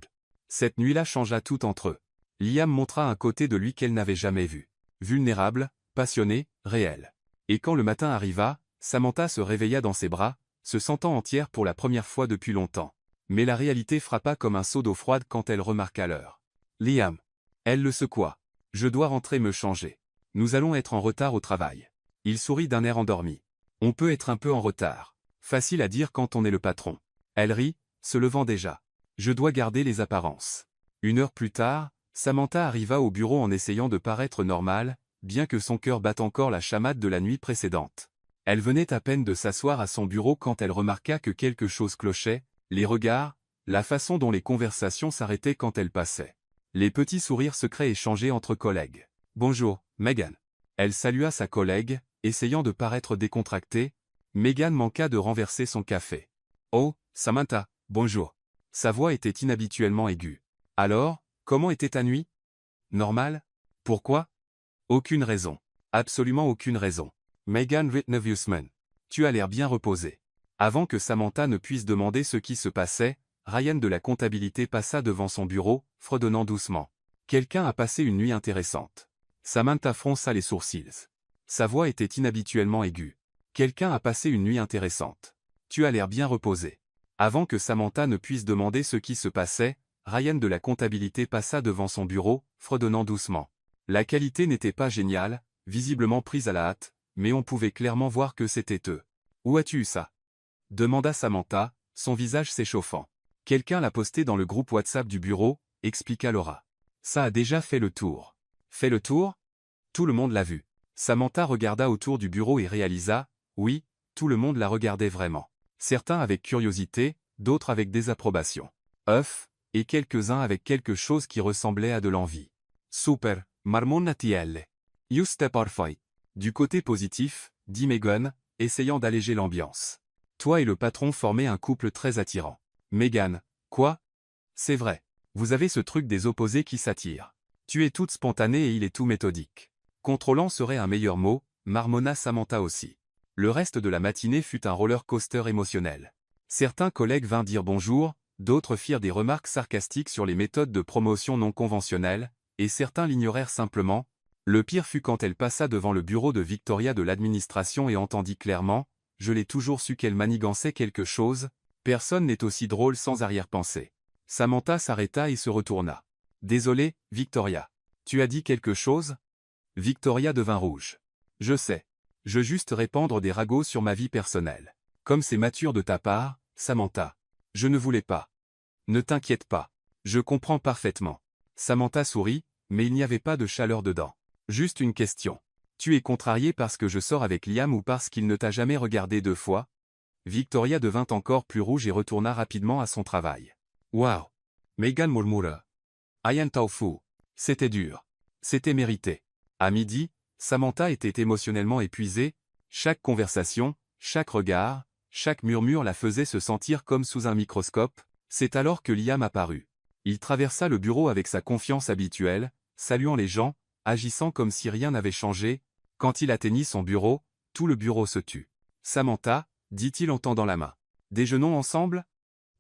Speaker 1: Cette nuit-là changea tout entre eux. Liam montra un côté de lui qu'elle n'avait jamais vu. Vulnérable, passionné, réel. Et quand le matin arriva, Samantha se réveilla dans ses bras, se sentant entière pour la première fois depuis longtemps. Mais la réalité frappa comme un seau d'eau froide quand elle remarqua l'heure. Liam. Elle le secoua. Je dois rentrer me changer. Nous allons être en retard au travail. Il sourit d'un air endormi. On peut être un peu en retard. Facile à dire quand on est le patron. Elle rit, se levant déjà. Je dois garder les apparences. 1 heure plus tard, Samantha arriva au bureau en essayant de paraître normale, bien que son cœur batte encore la chamade de la nuit précédente. Elle venait à peine de s'asseoir à son bureau quand elle remarqua que quelque chose clochait, les regards, la façon dont les conversations s'arrêtaient quand elle passait. Les petits sourires secrets échangés entre collègues. « Bonjour, Megan. » Elle salua sa collègue, essayant de paraître décontractée. Megan manqua de renverser son café. « Oh, Samantha, bonjour. » Sa voix était inhabituellement aiguë. « Alors, comment était ta nuit ? Normal ? Pourquoi ? Aucune raison. Absolument aucune raison. Megan Ritneviusman. Tu as l'air bien reposée. » Avant que Samantha ne puisse demander ce qui se passait, Ryan de la comptabilité passa devant son bureau, fredonnant doucement. « Quelqu'un a passé une nuit intéressante. » Samantha fronça les sourcils. Sa voix était inhabituellement aiguë. « Quelqu'un a passé une nuit intéressante. Tu as l'air bien reposée. » Avant que Samantha ne puisse demander ce qui se passait, Ryan de la comptabilité passa devant son bureau, fredonnant doucement. La qualité n'était pas géniale, visiblement prise à la hâte, mais on pouvait clairement voir que c'était eux. « Où as-tu eu ça ?» demanda Samantha, son visage s'échauffant. « Quelqu'un l'a posté dans le groupe WhatsApp du bureau, expliqua Laura. Ça a déjà fait le tour. » Fait le tour ? Tout le monde l'a vu. Samantha regarda autour du bureau et réalisa, oui, tout le monde la regardait vraiment. Certains avec curiosité, d'autres avec désapprobation. Et quelques-uns avec quelque chose qui ressemblait à de l'envie. Super, marmonnatielle. Juste parfait. Du côté positif, dit Megan, essayant d'alléger l'ambiance. Toi et le patron formaient un couple très attirant. Megan, quoi ? C'est vrai. Vous avez ce truc des opposés qui s'attirent. Tu es toute spontanée et il est tout méthodique. Contrôlant serait un meilleur mot, marmonna Samantha aussi. Le reste de la matinée fut un roller coaster émotionnel. Certains collègues vinrent dire bonjour, d'autres firent des remarques sarcastiques sur les méthodes de promotion non conventionnelles, et certains l'ignorèrent simplement. Le pire fut quand elle passa devant le bureau de Victoria de l'administration et entendit clairement, « Je l'ai toujours su qu'elle manigançait quelque chose, personne n'est aussi drôle sans arrière-pensée. » Samantha s'arrêta et se retourna. « Désolé, Victoria. Tu as dit quelque chose ?» Victoria devint rouge. « Je sais. Je juste répandre des ragots sur ma vie personnelle. Comme c'est mature de ta part, Samantha. Je ne voulais pas. Ne t'inquiète pas. Je comprends parfaitement. » Samantha sourit, mais il n'y avait pas de chaleur dedans. « Juste une question. Tu es contrariée parce que je sors avec Liam ou parce qu'il ne t'a jamais regardé 2 fois ?» Victoria devint encore plus rouge et retourna rapidement à son travail. « Waouh !» Megan murmura. « Ayan Taofu. C'était dur. C'était mérité. » À midi, Samantha était émotionnellement épuisée. Chaque conversation, chaque regard, chaque murmure la faisait se sentir comme sous un microscope. C'est alors que Liam apparut. Il traversa le bureau avec sa confiance habituelle, saluant les gens, agissant comme si rien n'avait changé. Quand il atteignit son bureau, tout le bureau se tut. « Samantha, » dit-il en tendant la main. « Déjeunons ensemble ?»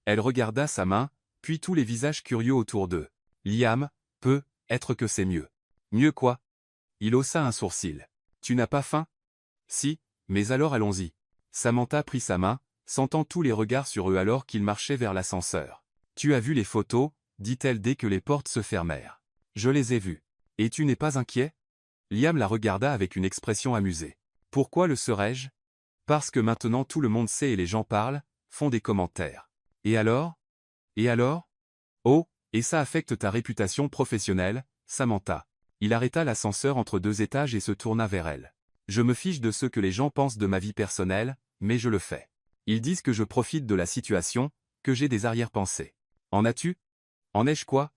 Speaker 1: Elle regarda sa main, puis tous les visages curieux autour d'eux. « Liam, peut-être que c'est mieux. » « Mieux quoi ?» Il haussa un sourcil. « Tu n'as pas faim ? » ?»« Si, mais alors allons-y. » Samantha prit sa main, sentant tous les regards sur eux alors qu'ils marchaient vers l'ascenseur. « Tu as vu les photos ?» dit-elle dès que les portes se fermèrent. « Je les ai vues. Et tu n'es pas inquiet ?» Liam la regarda avec une expression amusée. « Pourquoi le serais-je ? Parce que maintenant tout le monde sait et les gens parlent, font des commentaires. Et alors ? Et alors ? Oh, et ça affecte ta réputation professionnelle, Samantha. » Il arrêta l'ascenseur entre 2 étages et se tourna vers elle. « Je me fiche de ce que les gens pensent de ma vie personnelle, mais je le fais. Ils disent que je profite de la situation, que j'ai des arrière-pensées. En as-tu ? En ai-je quoi?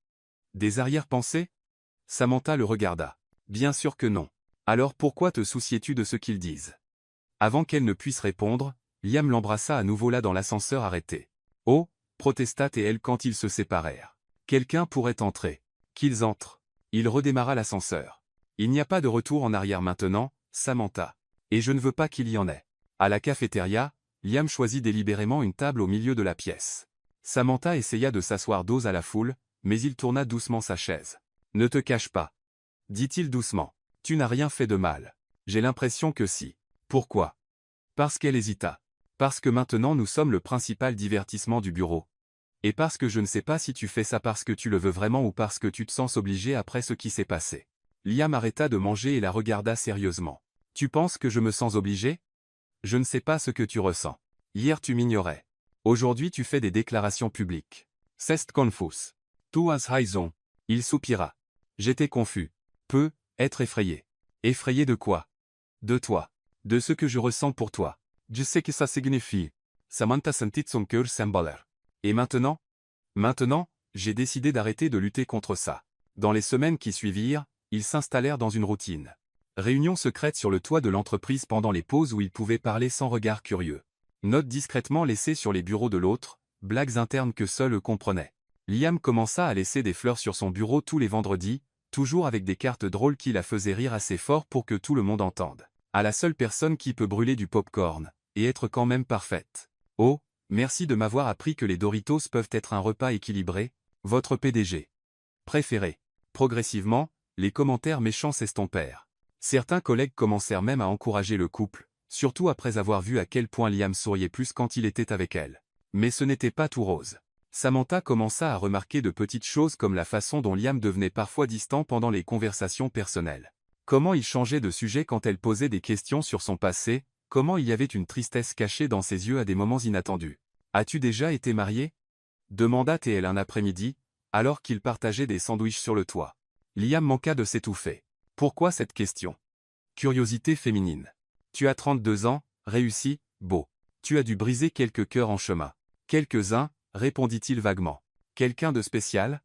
Speaker 1: Des arrière-pensées? Samantha le regarda. Bien sûr que non. Alors pourquoi te souciais-tu de ce qu'ils disent? Avant qu'elle ne puisse répondre, Liam l'embrassa à nouveau là dans l'ascenseur arrêté. Oh, protesta-t-elle quand ils se séparèrent. Quelqu'un pourrait entrer. Qu'ils entrent. Il redémarra l'ascenseur. Il n'y a pas de retour en arrière maintenant, Samantha. Et je ne veux pas qu'il y en ait. À la cafétéria, Liam choisit délibérément une table au milieu de la pièce. Samantha essaya de s'asseoir dos à la foule, mais il tourna doucement sa chaise. Ne te cache pas, dit-il doucement. Tu n'as rien fait de mal. J'ai l'impression que si. Pourquoi? Parce qu'elle hésita. Parce que maintenant nous sommes le principal divertissement du bureau. Et parce que je ne sais pas si tu fais ça parce que tu le veux vraiment ou parce que tu te sens obligé après ce qui s'est passé. Liam arrêta de manger et la regarda sérieusement. Tu penses que je me sens obligé? Je ne sais pas ce que tu ressens. Hier tu m'ignorais. Aujourd'hui tu fais des déclarations publiques. C'est confus. Tu as raison. Il soupira. J'étais confus. Peu, être effrayé. Effrayé de quoi? De toi. De ce que je ressens pour toi. Je sais que ça signifie. Samantha sentit son cœur s'emballer. Et maintenant? Maintenant, j'ai décidé d'arrêter de lutter contre ça. Dans les semaines qui suivirent, ils s'installèrent dans une routine. Réunion secrète sur le toit de l'entreprise pendant les pauses où ils pouvaient parler sans regard curieux. Notes discrètement laissées sur les bureaux de l'autre, blagues internes que seuls eux comprenaient. Liam commença à laisser des fleurs sur son bureau tous les vendredis, toujours avec des cartes drôles qui la faisaient rire assez fort pour que tout le monde entende. À la seule personne qui peut brûler du popcorn, et être quand même parfaite. Oh, merci de m'avoir appris que les Doritos peuvent être un repas équilibré, votre PDG préféré. Progressivement, les commentaires méchants s'estompèrent. Certains collègues commencèrent même à encourager le couple, surtout après avoir vu à quel point Liam souriait plus quand il était avec elle. Mais ce n'était pas tout rose. Samantha commença à remarquer de petites choses comme la façon dont Liam devenait parfois distant pendant les conversations personnelles. Comment il changeait de sujet quand elle posait des questions sur son passé, comment il y avait une tristesse cachée dans ses yeux à des moments inattendus. « As-tu déjà été marié ?» demanda-t-elle un après-midi, alors qu'ils partageaient des sandwichs sur le toit. Liam manqua de s'étouffer. Pourquoi cette question? Curiosité féminine. Tu as 32 ans, réussi, beau. Tu as dû briser quelques cœurs en chemin. Quelques-uns, répondit-il vaguement. Quelqu'un de spécial?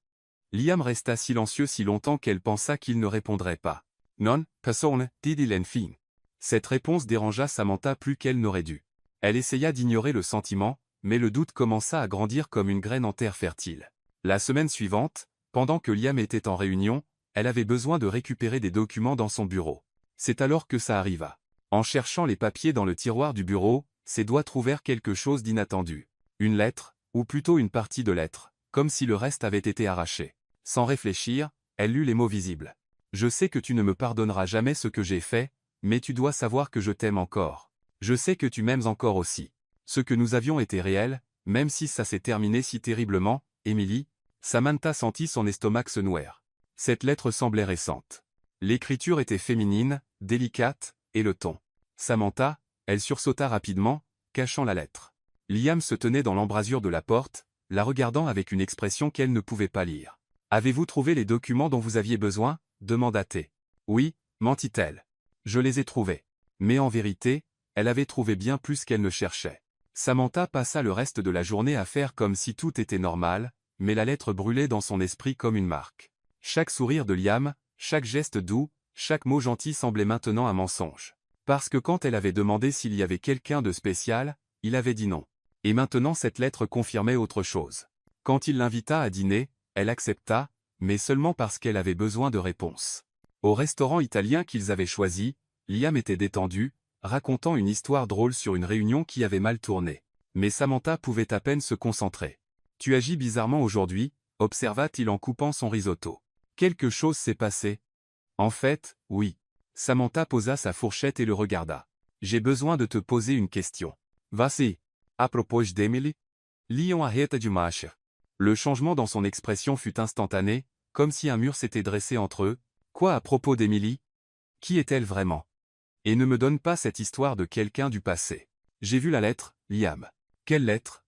Speaker 1: Liam resta silencieux si longtemps qu'elle pensa qu'il ne répondrait pas. Non, personne, dit-il enfin. Cette réponse dérangea Samantha plus qu'elle n'aurait dû. Elle essaya d'ignorer le sentiment, mais le doute commença à grandir comme une graine en terre fertile. La semaine suivante, pendant que Liam était en réunion, elle avait besoin de récupérer des documents dans son bureau. C'est alors que ça arriva. En cherchant les papiers dans le tiroir du bureau, ses doigts trouvèrent quelque chose d'inattendu. Une lettre, ou plutôt une partie de lettre, comme si le reste avait été arraché. Sans réfléchir, elle lut les mots visibles. « Je sais que tu ne me pardonneras jamais ce que j'ai fait, mais tu dois savoir que je t'aime encore. Je sais que tu m'aimes encore aussi. Ce que nous avions était réel, même si ça s'est terminé si terriblement, Emily. » Samantha sentit son estomac se nouer. Cette lettre semblait récente. L'écriture était féminine, délicate, et le ton. Samantha, elle sursauta rapidement, cachant la lettre. Liam se tenait dans l'embrasure de la porte, la regardant avec une expression qu'elle ne pouvait pas lire. « Avez-vous trouvé les documents dont vous aviez besoin ?» demanda-t-elle. « Oui, mentit-elle. Je les ai trouvés. » Mais en vérité, elle avait trouvé bien plus qu'elle ne cherchait. Samantha passa le reste de la journée à faire comme si tout était normal, mais la lettre brûlait dans son esprit comme une marque. Chaque sourire de Liam, chaque geste doux, chaque mot gentil semblait maintenant un mensonge. Parce que quand elle avait demandé s'il y avait quelqu'un de spécial, il avait dit non. Et maintenant cette lettre confirmait autre chose. Quand il l'invita à dîner, elle accepta, mais seulement parce qu'elle avait besoin de réponses. Au restaurant italien qu'ils avaient choisi, Liam était détendu, racontant une histoire drôle sur une réunion qui avait mal tourné. Mais Samantha pouvait à peine se concentrer. « Tu agis bizarrement aujourd'hui » observa-t-il en coupant son risotto. « Quelque chose s'est passé ?» « En fait, oui. » Samantha posa sa fourchette et le regarda. « J'ai besoin de te poser une question. »« Vas-y. » À propos d'Emily. Liam arrêta de marcher. Le changement dans son expression fut instantané, comme si un mur s'était dressé entre eux. « Quoi à propos d'Emily? Qui est-elle vraiment? Et ne me donne pas cette histoire de quelqu'un du passé. J'ai vu la lettre, Liam. » « Quelle lettre? » ?»«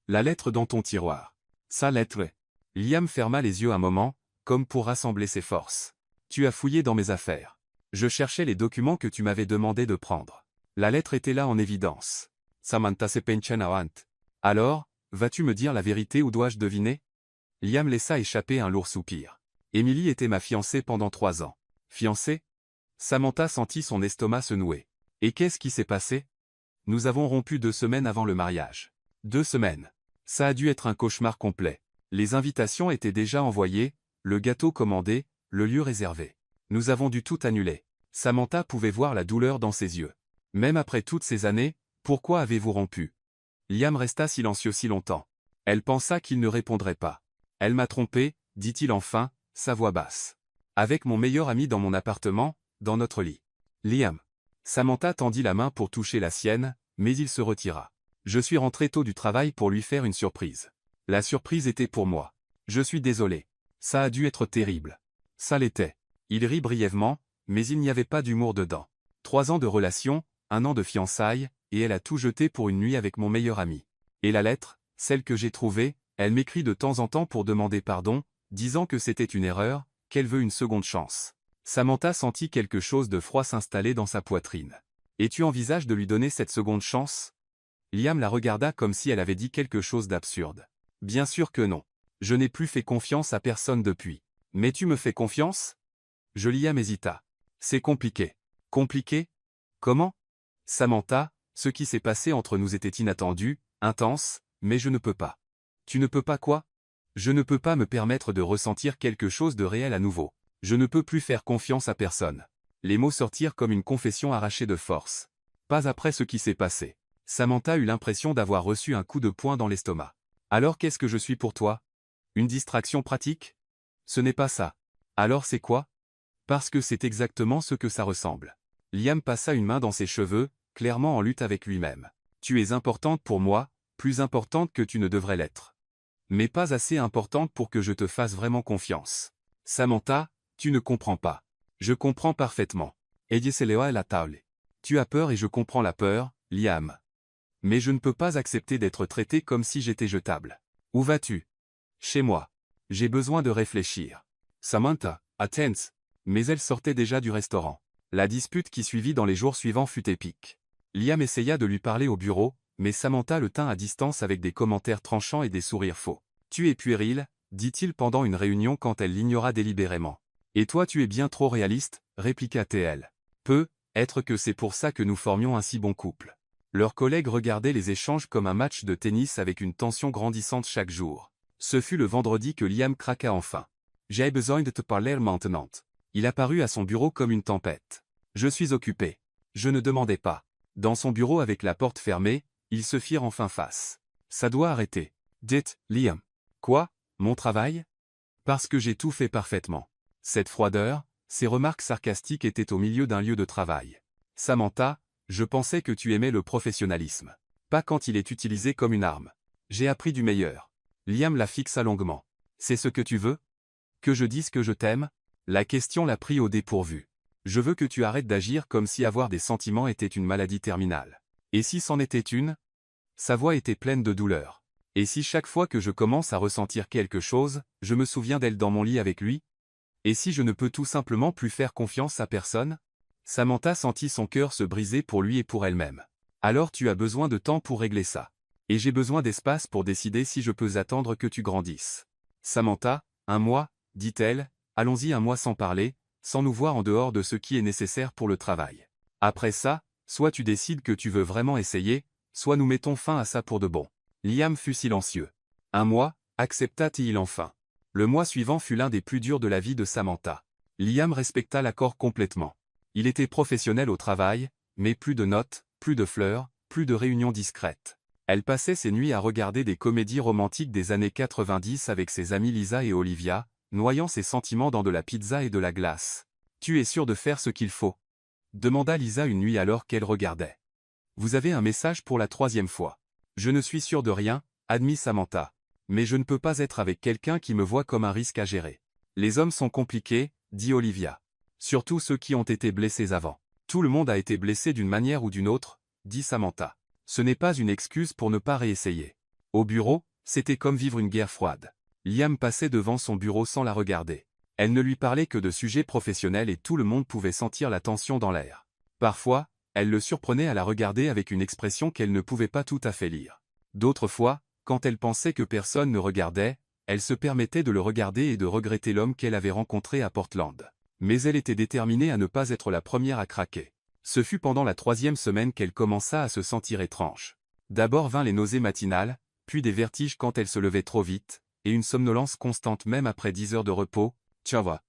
Speaker 1: La lettre dans ton tiroir. »« Sa lettre. » Liam ferma les yeux un moment, comme pour rassembler ses forces. « Tu as fouillé dans mes affaires. Je cherchais les documents que tu m'avais demandé de prendre. La lettre était là en évidence. » Samantha se pencha en avant. « Alors, vas-tu me dire la vérité ou dois-je deviner? » Liam laissa échapper un lourd soupir. Emily était ma fiancée pendant 3 ans. Fiancée? Samantha sentit son estomac se nouer. Et qu'est-ce qui s'est passé? Nous avons rompu 2 semaines avant le mariage. 2 semaines. Ça a dû être un cauchemar complet. Les invitations étaient déjà envoyées, le gâteau commandé, le lieu réservé. Nous avons dû tout annuler. Samantha pouvait voir la douleur dans ses yeux. Même après toutes ces années, pourquoi avez-vous rompu? Liam resta silencieux si longtemps. Elle pensa qu'il ne répondrait pas. Elle m'a trompé, dit-il enfin, sa voix basse. Avec mon meilleur ami dans mon appartement, dans notre lit. Liam. Samantha tendit la main pour toucher la sienne, mais il se retira. Je suis rentré tôt du travail pour lui faire une surprise. La surprise était pour moi. Je suis désolé. Ça a dû être terrible. Ça l'était. Il rit brièvement, mais il n'y avait pas d'humour dedans. 3 ans de relation, 1 an de fiançailles, et elle a tout jeté pour une nuit avec mon meilleur ami. Et la lettre, celle que j'ai trouvée, elle m'écrit de temps en temps pour demander pardon, disant que c'était une erreur, qu'elle veut une seconde chance. Samantha sentit quelque chose de froid s'installer dans sa poitrine. Et tu envisages de lui donner cette seconde chance? Liam la regarda comme si elle avait dit quelque chose d'absurde. Bien sûr que non. Je n'ai plus fait confiance à personne depuis. Mais tu me fais confiance? Liam hésita. C'est compliqué. Compliqué? Comment? Samantha, ce qui s'est passé entre nous était inattendu, intense, mais je ne peux pas. Tu ne peux pas quoi? Je ne peux pas me permettre de ressentir quelque chose de réel à nouveau. Je ne peux plus faire confiance à personne. Les mots sortirent comme une confession arrachée de force. Pas après ce qui s'est passé. Samantha eut l'impression d'avoir reçu un coup de poing dans l'estomac. Alors qu'est-ce que je suis pour toi? Une distraction pratique? Ce n'est pas ça. Alors c'est quoi? Parce que c'est exactement ce que ça ressemble. Liam passa une main dans ses cheveux, clairement en lutte avec lui-même. Tu es importante pour moi, plus importante que tu ne devrais l'être. Mais pas assez importante pour que je te fasse vraiment confiance. Samantha, tu ne comprends pas. Je comprends parfaitement. Ella se leva à la table. Tu as peur et je comprends la peur, Liam. Mais je ne peux pas accepter d'être traité comme si j'étais jetable. Où vas-tu? Chez moi. J'ai besoin de réfléchir. Samantha, attends. Mais elle sortait déjà du restaurant. La dispute qui suivit dans les jours suivants fut épique. Liam essaya de lui parler au bureau, mais Samantha le tint à distance avec des commentaires tranchants et des sourires faux. Tu es puéril, dit-il pendant une réunion quand elle l'ignora délibérément. Et toi tu es bien trop réaliste, répliqua-t-elle. Peut-être que c'est pour ça que nous formions un si bon couple. Leurs collègues regardaient les échanges comme un match de tennis avec une tension grandissante chaque jour. Ce fut le vendredi que Liam craqua enfin. J'ai besoin de te parler maintenant. Il apparut à son bureau comme une tempête. Je suis occupé. Je ne demandais pas. Dans son bureau avec la porte fermée, ils se firent enfin face. Ça doit arrêter. Dites, Liam. Quoi? Mon travail? Parce que j'ai tout fait parfaitement. Cette froideur, ces remarques sarcastiques étaient au milieu d'un lieu de travail. Samantha, je pensais que tu aimais le professionnalisme. Pas quand il est utilisé comme une arme. J'ai appris du meilleur. Liam la fixa longuement. C'est ce que tu veux? Que je dise que je t'aime? La question l'a pris au dépourvu. Je veux que tu arrêtes d'agir comme si avoir des sentiments était une maladie terminale. Et si c'en était une? Sa voix était pleine de douleur. Et si chaque fois que je commence à ressentir quelque chose, je me souviens d'elle dans mon lit avec lui? Et si je ne peux tout simplement plus faire confiance à personne? Samantha sentit son cœur se briser pour lui et pour elle-même. Alors tu as besoin de temps pour régler ça. Et j'ai besoin d'espace pour décider si je peux attendre que tu grandisses. Samantha, 1 mois, dit-elle, allons-y 1 mois sans parler, sans nous voir en dehors de ce qui est nécessaire pour le travail. Après ça, soit tu décides que tu veux vraiment essayer, soit nous mettons fin à ça pour de bon. Liam fut silencieux. 1 mois, accepta-t-il enfin. Le mois suivant fut l'un des plus durs de la vie de Samantha. Liam respecta l'accord complètement. Il était professionnel au travail, mais plus de notes, plus de fleurs, plus de réunions discrètes. Elle passait ses nuits à regarder des comédies romantiques des années 90 avec ses amies Lisa et Olivia, noyant ses sentiments dans de la pizza et de la glace. « Tu es sûr de faire ce qu'il faut ?» demanda Lisa une nuit alors qu'elle regardait. « Vous avez un message pour la 3e fois. »« Je ne suis sûr de rien, » admit Samantha. « Mais je ne peux pas être avec quelqu'un qui me voit comme un risque à gérer. »« Les hommes sont compliqués, » dit Olivia. « Surtout ceux qui ont été blessés avant. »« Tout le monde a été blessé d'une manière ou d'une autre, » dit Samantha. Ce n'est pas une excuse pour ne pas réessayer. Au bureau, c'était comme vivre une guerre froide. Liam passait devant son bureau sans la regarder. Elle ne lui parlait que de sujets professionnels et tout le monde pouvait sentir la tension dans l'air. Parfois, elle le surprenait à la regarder avec une expression qu'elle ne pouvait pas tout à fait lire. D'autres fois, quand elle pensait que personne ne regardait, Elle se permettait de le regarder et de regretter l'homme qu'elle avait rencontré à Portland. Mais elle était déterminée à ne pas être la première à craquer. Ce fut pendant la 3e semaine qu'elle commença à se sentir étrange. D'abord vint les nausées matinales, puis des vertiges quand elle se levait trop vite, et une somnolence constante même après 10 heures de repos. « Tchava »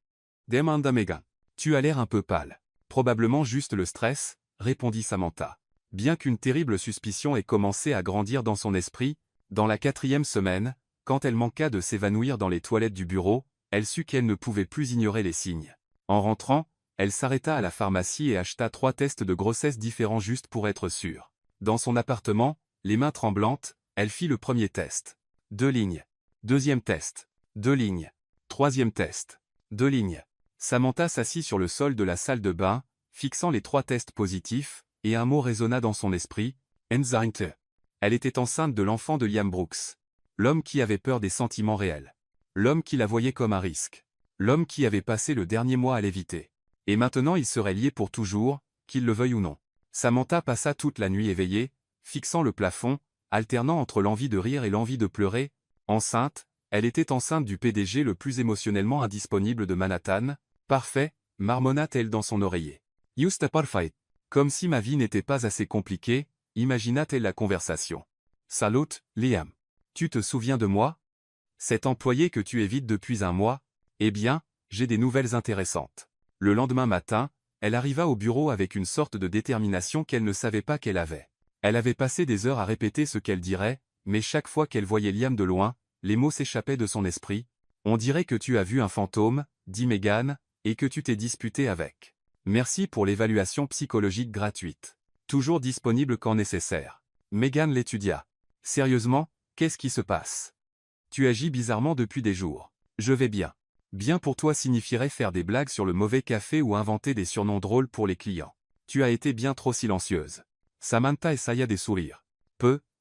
Speaker 1: demanda Megan. « Tu as l'air un peu pâle. »« Probablement juste le stress, » répondit Samantha. Bien qu'une terrible suspicion ait commencé à grandir dans son esprit, dans la 4e semaine, quand elle manqua de s'évanouir dans les toilettes du bureau, elle sut qu'elle ne pouvait plus ignorer les signes. En rentrant, elle s'arrêta à la pharmacie et acheta 3 tests de grossesse différents juste pour être sûre. Dans son appartement, les mains tremblantes, elle fit le premier test. 2 lignes. Deuxième test. 2 lignes. Troisième test. 2 lignes. Samantha s'assit sur le sol de la salle de bain, fixant les 3 tests positifs, et un mot résonna dans son esprit, Enceinte. Elle était enceinte de l'enfant de Liam Brooks. L'homme qui avait peur des sentiments réels. L'homme qui la voyait comme un risque. L'homme qui avait passé le dernier mois à l'éviter. Et maintenant ils seraient liés pour toujours, qu'il le veuille ou non. Samantha passa toute la nuit éveillée, fixant le plafond, alternant entre l'envie de rire et l'envie de pleurer. Enceinte, elle était enceinte du PDG le plus émotionnellement indisponible de Manhattan. Parfait, marmonna-t-elle dans son oreiller. Juste parfait. Comme si ma vie n'était pas assez compliquée, imagina-t-elle la conversation. Salut, Liam. Tu te souviens de moi? Cet employé que tu évites depuis un mois? Eh bien, j'ai des nouvelles intéressantes. Le lendemain matin, elle arriva au bureau avec une sorte de détermination qu'elle ne savait pas qu'elle avait. Elle avait passé des heures à répéter ce qu'elle dirait, mais chaque fois qu'elle voyait Liam de loin, les mots s'échappaient de son esprit. On dirait que tu as vu un fantôme, dit Megan, et que tu t'es disputé avec. Merci pour l'évaluation psychologique gratuite. Toujours disponible quand nécessaire. Megan l'étudia. Sérieusement, qu'est-ce qui se passe? Tu agis bizarrement depuis des jours. Je vais bien. Bien pour toi signifierait faire des blagues sur le mauvais café ou inventer des surnoms drôles pour les clients. Tu as été bien trop silencieuse. Samantha essaya des sourires.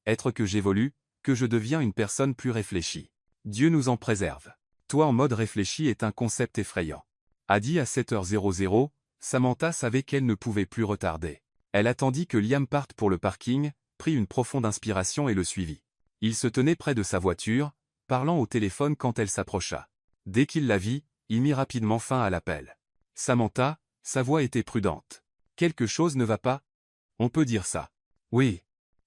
Speaker 1: Être que j'évolue, que je deviens une personne plus réfléchie. Dieu nous en préserve. Toi en mode réfléchi est un concept effrayant. A dit à 7h00, Samantha savait qu'elle ne pouvait plus retarder. Elle attendit que Liam parte pour le parking, prit une profonde inspiration et le suivit. Il se tenait près de sa voiture, parlant au téléphone quand elle s'approcha. Dès qu'il la vit, il mit rapidement fin à l'appel. Samantha, sa voix était prudente. Quelque chose ne va pas? On peut dire ça. Oui.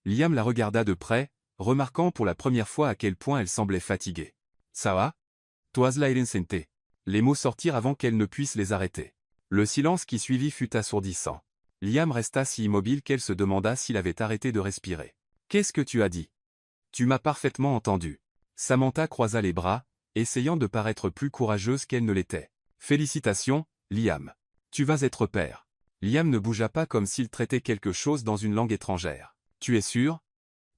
Speaker 1: Liam la regarda de près, remarquant pour la première fois à quel point elle semblait fatiguée. Ça va? Toise la insente. Les mots sortirent avant qu'elle ne puisse les arrêter. Le silence qui suivit fut assourdissant. Liam resta si immobile qu'elle se demanda s'il avait arrêté de respirer. Qu'est-ce que tu as dit? Tu m'as parfaitement entendu. Samantha croisa les bras, essayant de paraître plus courageuse qu'elle ne l'était. Félicitations, Liam. Tu vas être père. Liam ne bougea pas comme s'il traitait quelque chose dans une langue étrangère. Tu es sûr?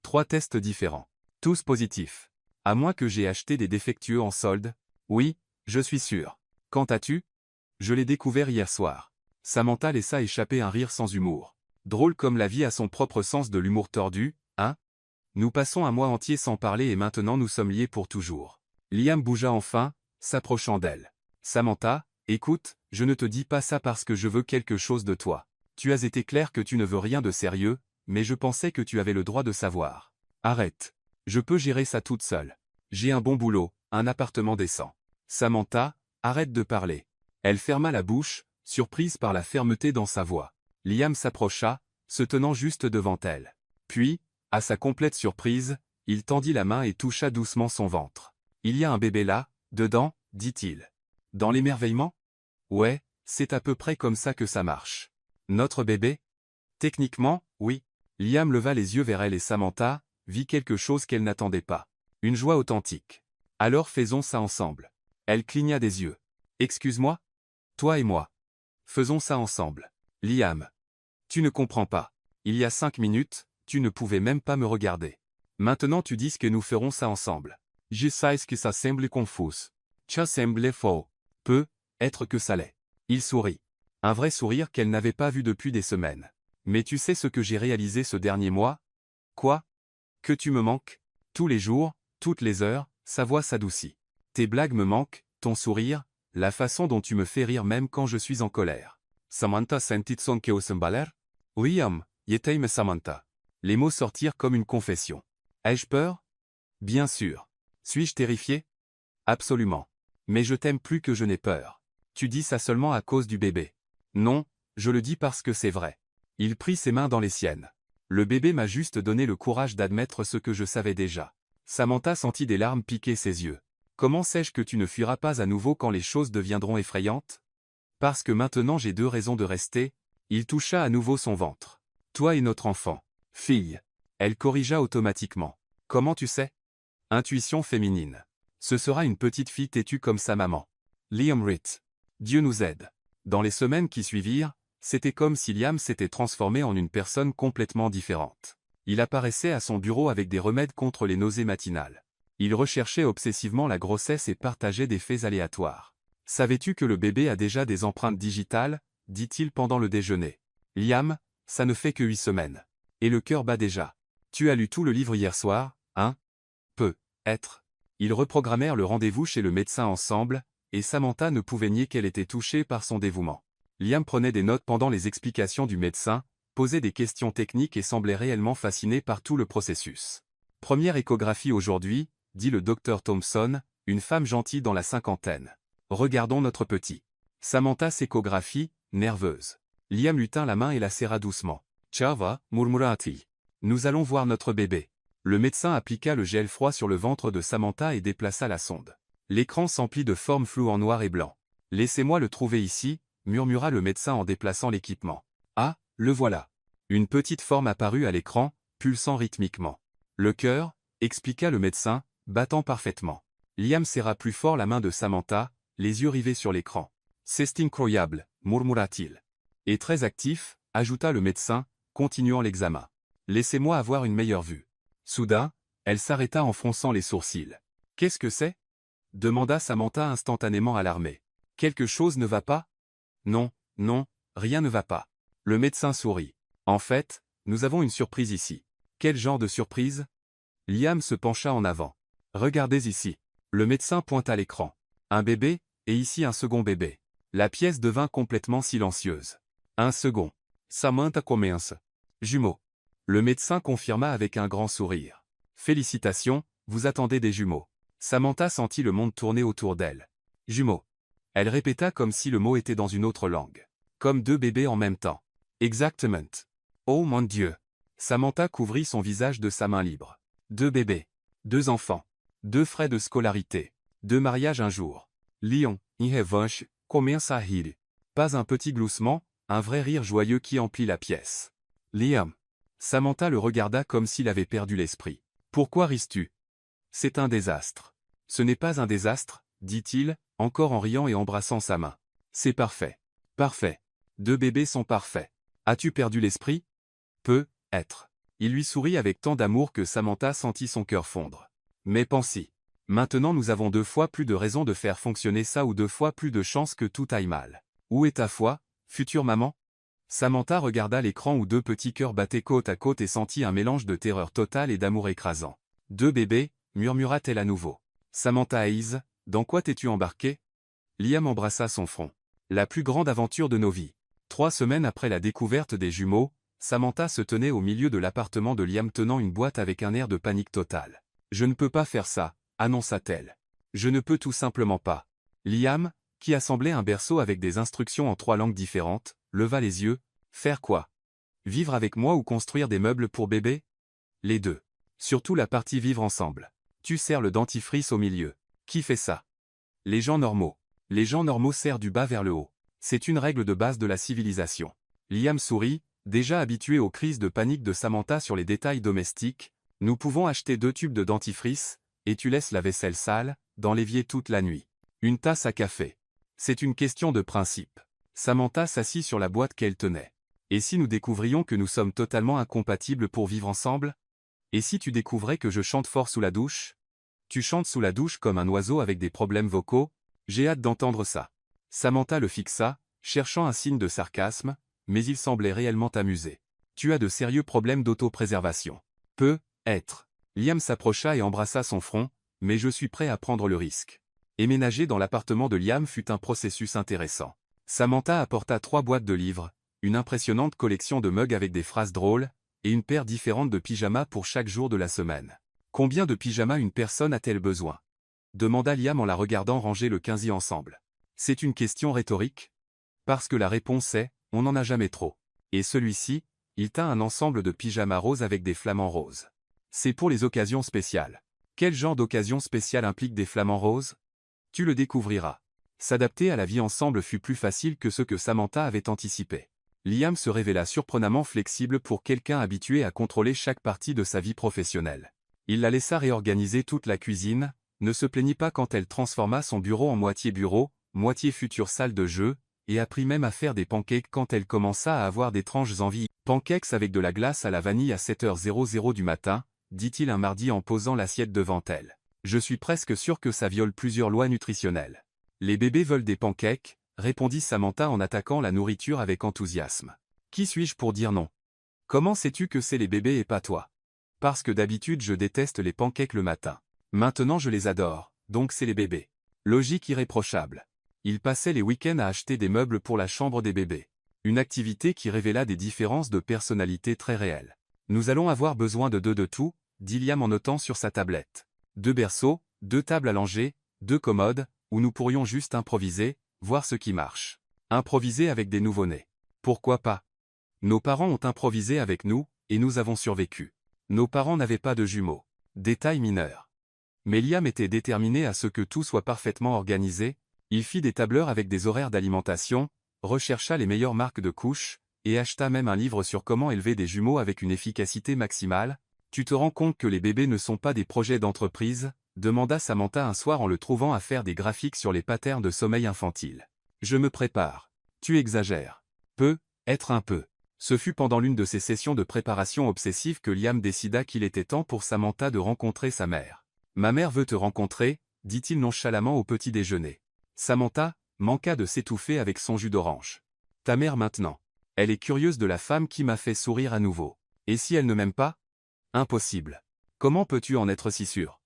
Speaker 1: 3 tests différents. Tous positifs. À moins que j'aie acheté des défectueux en solde. Oui, je suis sûr. Quand as-tu? Je l'ai découvert hier soir. Samantha laissa échapper un rire sans humour. Drôle comme la vie a son propre sens de l'humour tordu, hein? Nous passons un mois entier sans parler et maintenant nous sommes liés pour toujours. Liam bougea enfin, s'approchant d'elle. Samantha, écoute, je ne te dis pas ça parce que je veux quelque chose de toi. Tu as été clair que tu ne veux rien de sérieux, mais je pensais que tu avais le droit de savoir. Arrête. Je peux gérer ça toute seule. J'ai un bon boulot, un appartement décent. Samantha, arrête de parler. Elle ferma la bouche, surprise par la fermeté dans sa voix. Liam s'approcha, se tenant juste devant elle. Puis, à sa complète surprise, il tendit la main et toucha doucement son ventre. Il y a un bébé là, dedans, dit-il. Dans l'émerveillement? Ouais, c'est à peu près comme ça que ça marche. Notre bébé? Techniquement, oui. Liam leva les yeux vers elle et Samantha, vit quelque chose qu'elle n'attendait pas. Une joie authentique. Alors faisons ça ensemble. Elle cligna des yeux. Excuse-moi? Toi et moi. Faisons ça ensemble. Liam. Tu ne comprends pas. Il y a 5 minutes, tu ne pouvais même pas me regarder. Maintenant tu dis que nous ferons ça ensemble. Je sais que ça semble confus. Ça semble faux. Être que ça l'est. Il sourit. Un vrai sourire qu'elle n'avait pas vu depuis des semaines. Mais tu sais ce que j'ai réalisé ce dernier mois? Quoi? Que tu me manques? Tous les jours, toutes les heures, sa voix s'adoucit. Tes blagues me manquent, ton sourire, la façon dont tu me fais rire même quand je suis en colère. Samantha sentit son que sembaler? Liam, yeteime Samantha. Les mots sortirent comme une confession. Ai-je peur? Bien sûr. Suis-je terrifié? Absolument. Mais je t'aime plus que je n'ai peur. Tu dis ça seulement à cause du bébé. Non, je le dis parce que c'est vrai. Il prit ses mains dans les siennes. Le bébé m'a juste donné le courage d'admettre ce que je savais déjà. Samantha sentit des larmes piquer ses yeux. Comment sais-je que tu ne fuiras pas à nouveau quand les choses deviendront effrayantes? Parce que maintenant j'ai 2 raisons de rester. Il toucha à nouveau son ventre. Toi et notre enfant. Fille. Elle corrigea automatiquement. Comment tu sais? Intuition féminine. Ce sera une petite fille têtue comme sa maman. Liam Ritt. Dieu nous aide. Dans les semaines qui suivirent, c'était comme si Liam s'était transformé en une personne complètement différente. Il apparaissait à son bureau avec des remèdes contre les nausées matinales. Il recherchait obsessivement la grossesse et partageait des faits aléatoires. Savais-tu que le bébé a déjà des empreintes digitales? Dit-il pendant le déjeuner. Liam, ça ne fait que 8 semaines. Et le cœur bat déjà. Tu as lu tout le livre hier soir, hein? Être. Ils reprogrammèrent le rendez-vous chez le médecin ensemble, et Samantha ne pouvait nier qu'elle était touchée par son dévouement. Liam prenait des notes pendant les explications du médecin, posait des questions techniques et semblait réellement fasciné par tout le processus. Première échographie aujourd'hui, dit le docteur Thompson, une femme gentille dans la cinquantaine. Regardons notre petit. Samantha s'échographie, nerveuse. Liam lui tint la main et la serra doucement. Chava, murmura-t-il. Nous allons voir notre bébé. Le médecin appliqua le gel froid sur le ventre de Samantha et déplaça la sonde. L'écran s'emplit de formes floues en noir et blanc. Laissez-moi le trouver ici, murmura le médecin en déplaçant l'équipement. Ah, le voilà. Une petite forme apparut à l'écran, pulsant rythmiquement. Le cœur, expliqua le médecin, battant parfaitement. Liam serra plus fort la main de Samantha, les yeux rivés sur l'écran. C'est incroyable, murmura-t-il. Et très actif, ajouta le médecin, continuant l'examen. Laissez-moi avoir une meilleure vue. Soudain, elle s'arrêta en fronçant les sourcils. « Qu'est-ce que c'est » demanda Samantha instantanément alarmée. « Quelque chose ne va pas ?»« Non, non, rien ne va pas. » Le médecin sourit. « En fait, nous avons une surprise ici. » « Quel genre de surprise ?» Liam se pencha en avant. « Regardez ici. » Le médecin pointa l'écran. « Un bébé, et ici un second bébé. » La pièce devint complètement silencieuse. Un second. Samantha commence. Jumeaux. Le médecin confirma avec un grand sourire. « Félicitations, vous attendez des jumeaux. » Samantha sentit le monde tourner autour d'elle. « Jumeaux. » Elle répéta comme si le mot était dans une autre langue. « Comme 2 bébés en même temps. »« Exactement. »« Oh mon Dieu !» Samantha couvrit son visage de sa main libre. 2 bébés. 2 enfants. 2 frais de scolarité. 2 mariages un jour. Lion, en revanche, commence à rire. Pas un petit gloussement, un vrai rire joyeux qui emplit la pièce. Liam. Samantha le regarda comme s'il avait perdu l'esprit. « Pourquoi ris-tu »« C'est un désastre. »« Ce n'est pas un désastre, dit-il, encore en riant et embrassant sa main. « C'est parfait. Parfait. 2 bébés sont parfaits. As-tu perdu l'esprit » Peut-être. Il lui sourit avec tant d'amour que Samantha sentit son cœur fondre. Mais pensez. Maintenant nous avons 2 fois plus de raisons de faire fonctionner ça ou 2 fois plus de chances que tout aille mal. Où est ta foi, future maman ? Samantha regarda l'écran où 2 petits cœurs battaient côte à côte et sentit un mélange de terreur totale et d'amour écrasant. « 2 bébés, murmura-t-elle à nouveau. Samantha Hayes, dans quoi t'es-tu embarqué ? Liam embrassa son front. La plus grande aventure de nos vies. 3 semaines après la découverte des jumeaux, Samantha se tenait au milieu de l'appartement de Liam tenant une boîte avec un air de panique totale. « Je ne peux pas faire ça, annonça-t-elle. Je ne peux tout simplement pas. » Liam, qui assemblait un berceau avec des instructions en 3 langues différentes, leva les yeux. « Faire quoi ? Vivre avec moi ou construire des meubles pour bébé ? Les 2. Surtout la partie vivre ensemble. Tu serres le dentifrice au milieu. Qui fait ça ? Les gens normaux. Les gens normaux serrent du bas vers le haut. C'est une règle de base de la civilisation. Liam sourit, déjà habitué aux crises de panique de Samantha sur les détails domestiques. Nous pouvons acheter 2 tubes de dentifrice, et tu laisses la vaisselle sale, dans l'évier toute la nuit. Une tasse à café. C'est une question de principe. Samantha s'assit sur la boîte qu'elle tenait. Et si nous découvrions que nous sommes totalement incompatibles pour vivre ensemble ? Et si tu découvrais que je chante fort sous la douche ? Tu chantes sous la douche comme un oiseau avec des problèmes vocaux ? J'ai hâte d'entendre ça. Samantha le fixa, cherchant un signe de sarcasme, mais il semblait réellement amusé. Tu as de sérieux problèmes d'autopréservation. Peut-être. Liam s'approcha et embrassa son front, mais je suis prêt à prendre le risque. Éménager dans l'appartement de Liam fut un processus intéressant. Samantha apporta 3 boîtes de livres, une impressionnante collection de mugs avec des phrases drôles, et une paire différente de pyjamas pour chaque jour de la semaine. Combien de pyjamas une personne a-t-elle besoin ? demanda Liam en la regardant ranger le quinzi ensemble. C'est une question rhétorique? Parce que la réponse est, on n'en a jamais trop. Et celui-ci, il tint un ensemble de pyjamas roses avec des flamants roses. C'est pour les occasions spéciales. Quel genre d'occasion spéciale implique des flamants roses? Tu le découvriras. S'adapter à la vie ensemble fut plus facile que ce que Samantha avait anticipé. Liam se révéla surprenamment flexible pour quelqu'un habitué à contrôler chaque partie de sa vie professionnelle. Il la laissa réorganiser toute la cuisine, ne se plaignit pas quand elle transforma son bureau en moitié bureau, moitié future salle de jeu, et apprit même à faire des pancakes quand elle commença à avoir d'étranges envies. Pancakes avec de la glace à la vanille à 7h00 du matin, dit-il un mardi en posant l'assiette devant elle. Je suis presque sûr que ça viole plusieurs lois nutritionnelles. Les bébés veulent des pancakes, répondit Samantha en attaquant la nourriture avec enthousiasme. Qui suis-je pour dire non? Comment sais-tu que c'est les bébés et pas toi? Parce que d'habitude je déteste les pancakes le matin. Maintenant je les adore, donc c'est les bébés. Logique irréprochable. Il passait les week-ends à acheter des meubles pour la chambre des bébés. Une activité qui révéla des différences de personnalité très réelles. Nous allons avoir besoin de deux de tout, dit Liam en notant sur sa tablette. 2 berceaux, 2 tables à langer, 2 commodes, ou nous pourrions juste improviser, voir ce qui marche. Improviser avec des nouveau-nés. Pourquoi pas? Nos parents ont improvisé avec nous, et nous avons survécu. Nos parents n'avaient pas de jumeaux. Détail mineur. Mais Liam était déterminé à ce que tout soit parfaitement organisé. Il fit des tableurs avec des horaires d'alimentation, rechercha les meilleures marques de couches, et acheta même un livre sur comment élever des jumeaux avec une efficacité maximale. Tu te rends compte que les bébés ne sont pas des projets d'entreprise? Demanda Samantha un soir en le trouvant à faire des graphiques sur les patterns de sommeil infantile. Je me prépare. Tu exagères. Être un peu. Ce fut pendant l'une de ces sessions de préparation obsessive que Liam décida qu'il était temps pour Samantha de rencontrer sa mère. Ma mère veut te rencontrer, dit-il nonchalamment au petit déjeuner. Samantha manqua de s'étouffer avec son jus d'orange. Ta mère maintenant. Elle est curieuse de la femme qui m'a fait sourire à nouveau. Et si elle ne m'aime pas? Impossible. Comment peux-tu en être si sûr?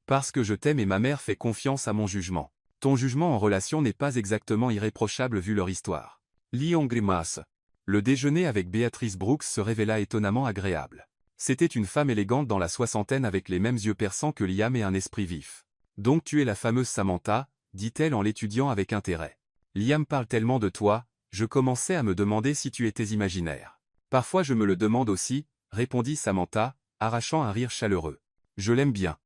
Speaker 1: Parce que je t'aime et ma mère fait confiance à mon jugement. Ton jugement en relation n'est pas exactement irréprochable vu leur histoire. Lion grimace. Le déjeuner avec Béatrice Brooks se révéla étonnamment agréable. C'était une femme élégante dans la soixantaine avec les mêmes yeux perçants que Liam et un esprit vif. Donc tu es la fameuse Samantha, dit-elle en l'étudiant avec intérêt. Liam parle tellement de toi, je commençais à me demander si tu étais imaginaire. Parfois je me le demande aussi, répondit Samantha, arrachant un rire chaleureux. Je l'aime bien.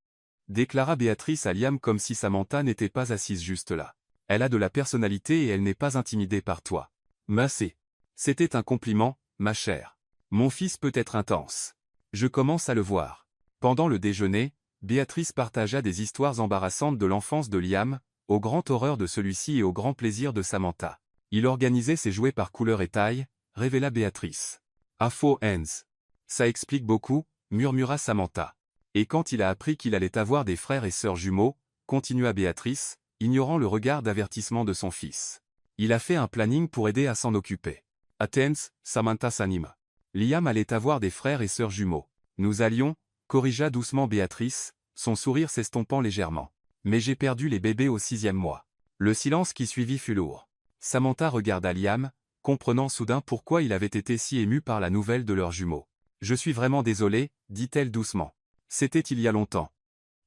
Speaker 1: Déclara Béatrice à Liam comme si Samantha n'était pas assise juste là. Elle a de la personnalité et elle n'est pas intimidée par toi. Merci. C'était un compliment, ma chère. Mon fils peut être intense. Je commence à le voir. Pendant le déjeuner, Béatrice partagea des histoires embarrassantes de l'enfance de Liam, au grand horreur de celui-ci et au grand plaisir de Samantha. Il organisait ses jouets par couleur et taille, révéla Béatrice. À faux hands. Ça explique beaucoup, murmura Samantha. Et quand il a appris qu'il allait avoir des frères et sœurs jumeaux, continua Béatrice, ignorant le regard d'avertissement de son fils. Il a fait un planning pour aider à s'en occuper. Attends, Samantha s'anima. Liam allait avoir des frères et sœurs jumeaux. Nous allions, corrigea doucement Béatrice, son sourire s'estompant légèrement. Mais j'ai perdu les bébés au 6e mois. Le silence qui suivit fut lourd. Samantha regarda Liam, comprenant soudain pourquoi il avait été si ému par la nouvelle de leurs jumeaux. Je suis vraiment désolée, dit-elle doucement. C'était il y a longtemps.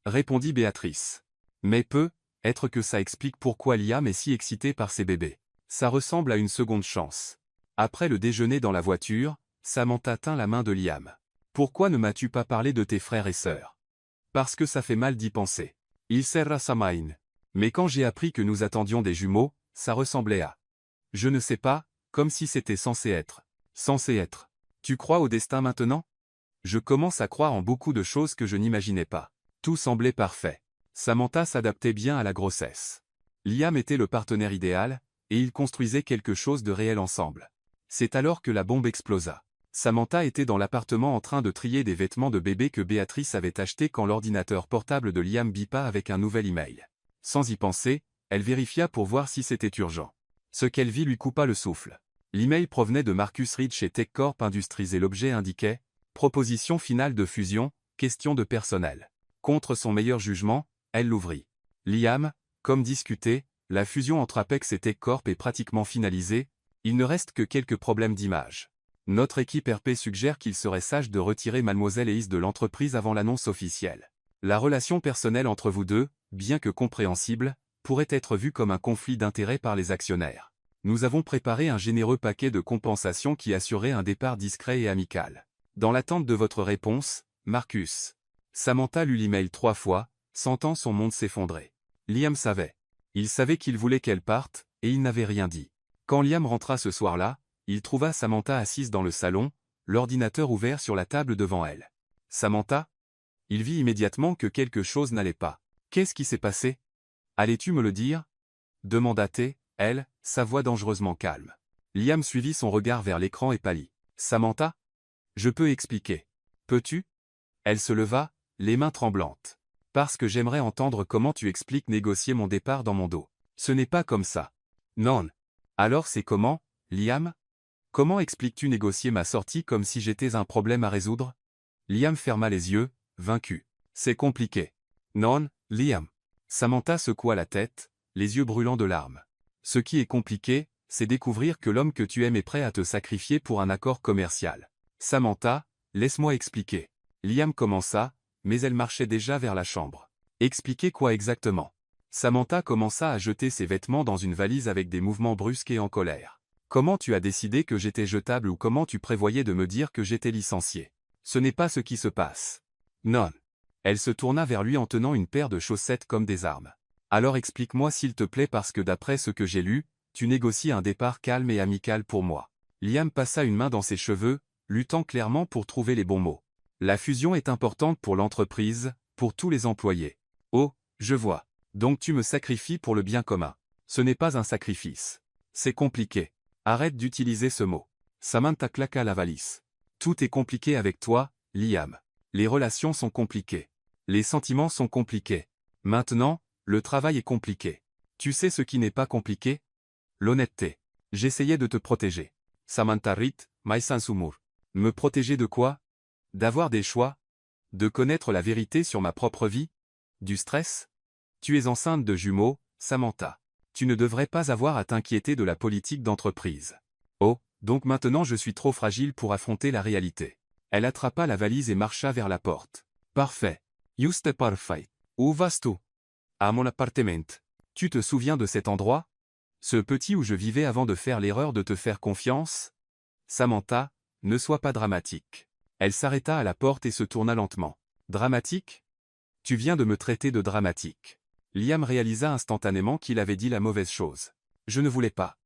Speaker 1: Répondit Béatrice. Mais être que ça explique pourquoi Liam est si excité par ses bébés. Ça ressemble à une seconde chance. Après le déjeuner dans la voiture, Samantha tint la main de Liam. Pourquoi ne m'as-tu pas parlé de tes frères et sœurs? Parce que ça fait mal d'y penser. Il serra sa main. Mais quand j'ai appris que nous attendions des jumeaux, ça ressemblait à... Je ne sais pas, comme si c'était censé être. Censé être. Tu crois au destin maintenant? Je commence à croire en beaucoup de choses que je n'imaginais pas. Tout semblait parfait. Samantha s'adaptait bien à la grossesse. Liam était le partenaire idéal, et ils construisaient quelque chose de réel ensemble. C'est alors que la bombe explosa. Samantha était dans l'appartement en train de trier des vêtements de bébé que Béatrice avait achetés quand l'ordinateur portable de Liam bipa avec un nouvel email. Sans y penser, elle vérifia pour voir si c'était urgent. Ce qu'elle vit lui coupa le souffle. L'email provenait de Marcus Reed chez TechCorp Industries et l'objet indiquait « Proposition finale de fusion, question de personnel ». Contre son meilleur jugement, elle l'ouvrit. Liam, comme discuté, la fusion entre Apex et TechCorp est pratiquement finalisée, il ne reste que quelques problèmes d'image. Notre équipe RP suggère qu'il serait sage de retirer Mademoiselle Ace de l'entreprise avant l'annonce officielle. La relation personnelle entre vous deux, bien que compréhensible, pourrait être vue comme un conflit d'intérêts par les actionnaires. Nous avons préparé un généreux paquet de compensation qui assurerait un départ discret et amical. Dans l'attente de votre réponse, Marcus. Samantha lut l'email 3 fois, sentant son monde s'effondrer. Liam savait. Il savait qu'il voulait qu'elle parte, et il n'avait rien dit. Quand Liam rentra ce soir-là, il trouva Samantha assise dans le salon, l'ordinateur ouvert sur la table devant elle. Samantha? Il vit immédiatement que quelque chose n'allait pas. Qu'est-ce qui s'est passé? Allais-tu me le dire? Demanda-t-elle, elle, sa voix dangereusement calme. Liam suivit son regard vers l'écran et pâlit. Samantha? Je peux expliquer. Peux-tu? Elle se leva, les mains tremblantes. Parce que j'aimerais entendre comment tu expliques négocier mon départ dans mon dos. Ce n'est pas comme ça. Non. Alors c'est comment, Liam? Comment expliques-tu négocier ma sortie comme si j'étais un problème à résoudre? Liam ferma les yeux, vaincu. C'est compliqué. Non, Liam. Samantha secoua la tête, les yeux brûlants de larmes. Ce qui est compliqué, c'est découvrir que l'homme que tu aimes est prêt à te sacrifier pour un accord commercial. Samantha, laisse-moi expliquer. Liam commença, mais elle marchait déjà vers la chambre. Expliquer quoi exactement? Samantha commença à jeter ses vêtements dans une valise avec des mouvements brusques et en colère. Comment tu as décidé que j'étais jetable ou comment tu prévoyais de me dire que j'étais licencié? Ce n'est pas ce qui se passe. Non. Elle se tourna vers lui en tenant une paire de chaussettes comme des armes. Alors explique-moi s'il te plaît parce que d'après ce que j'ai lu, tu négocies un départ calme et amical pour moi. Liam passa une main dans ses cheveux, luttant clairement pour trouver les bons mots. La fusion est importante pour l'entreprise, pour tous les employés. Oh, je vois. Donc tu me sacrifies pour le bien commun. Ce n'est pas un sacrifice. C'est compliqué. Arrête d'utiliser ce mot. Samantha claqua la valise. Tout est compliqué avec toi, Liam. Les relations sont compliquées. Les sentiments sont compliqués. Maintenant, le travail est compliqué. Tu sais ce qui n'est pas compliqué? L'honnêteté. J'essayais de te protéger. Samantha rit, my sumur. Me protéger de quoi? D'avoir des choix? De connaître la vérité sur ma propre vie? Du stress? Tu es enceinte de jumeaux, Samantha. Tu ne devrais pas avoir à t'inquiéter de la politique d'entreprise. Oh, donc maintenant je suis trop fragile pour affronter la réalité. Elle attrapa la valise et marcha vers la porte. Parfait. Juste parfait. Où vas-tu? À mon appartement. Tu te souviens de cet endroit? Ce petit où je vivais avant de faire l'erreur de te faire confiance? Samantha, ne sois pas dramatique. Elle s'arrêta à la porte et se tourna lentement. Dramatique? Tu viens de me traiter de dramatique. Liam réalisa instantanément qu'il avait dit la mauvaise chose. Je ne voulais pas.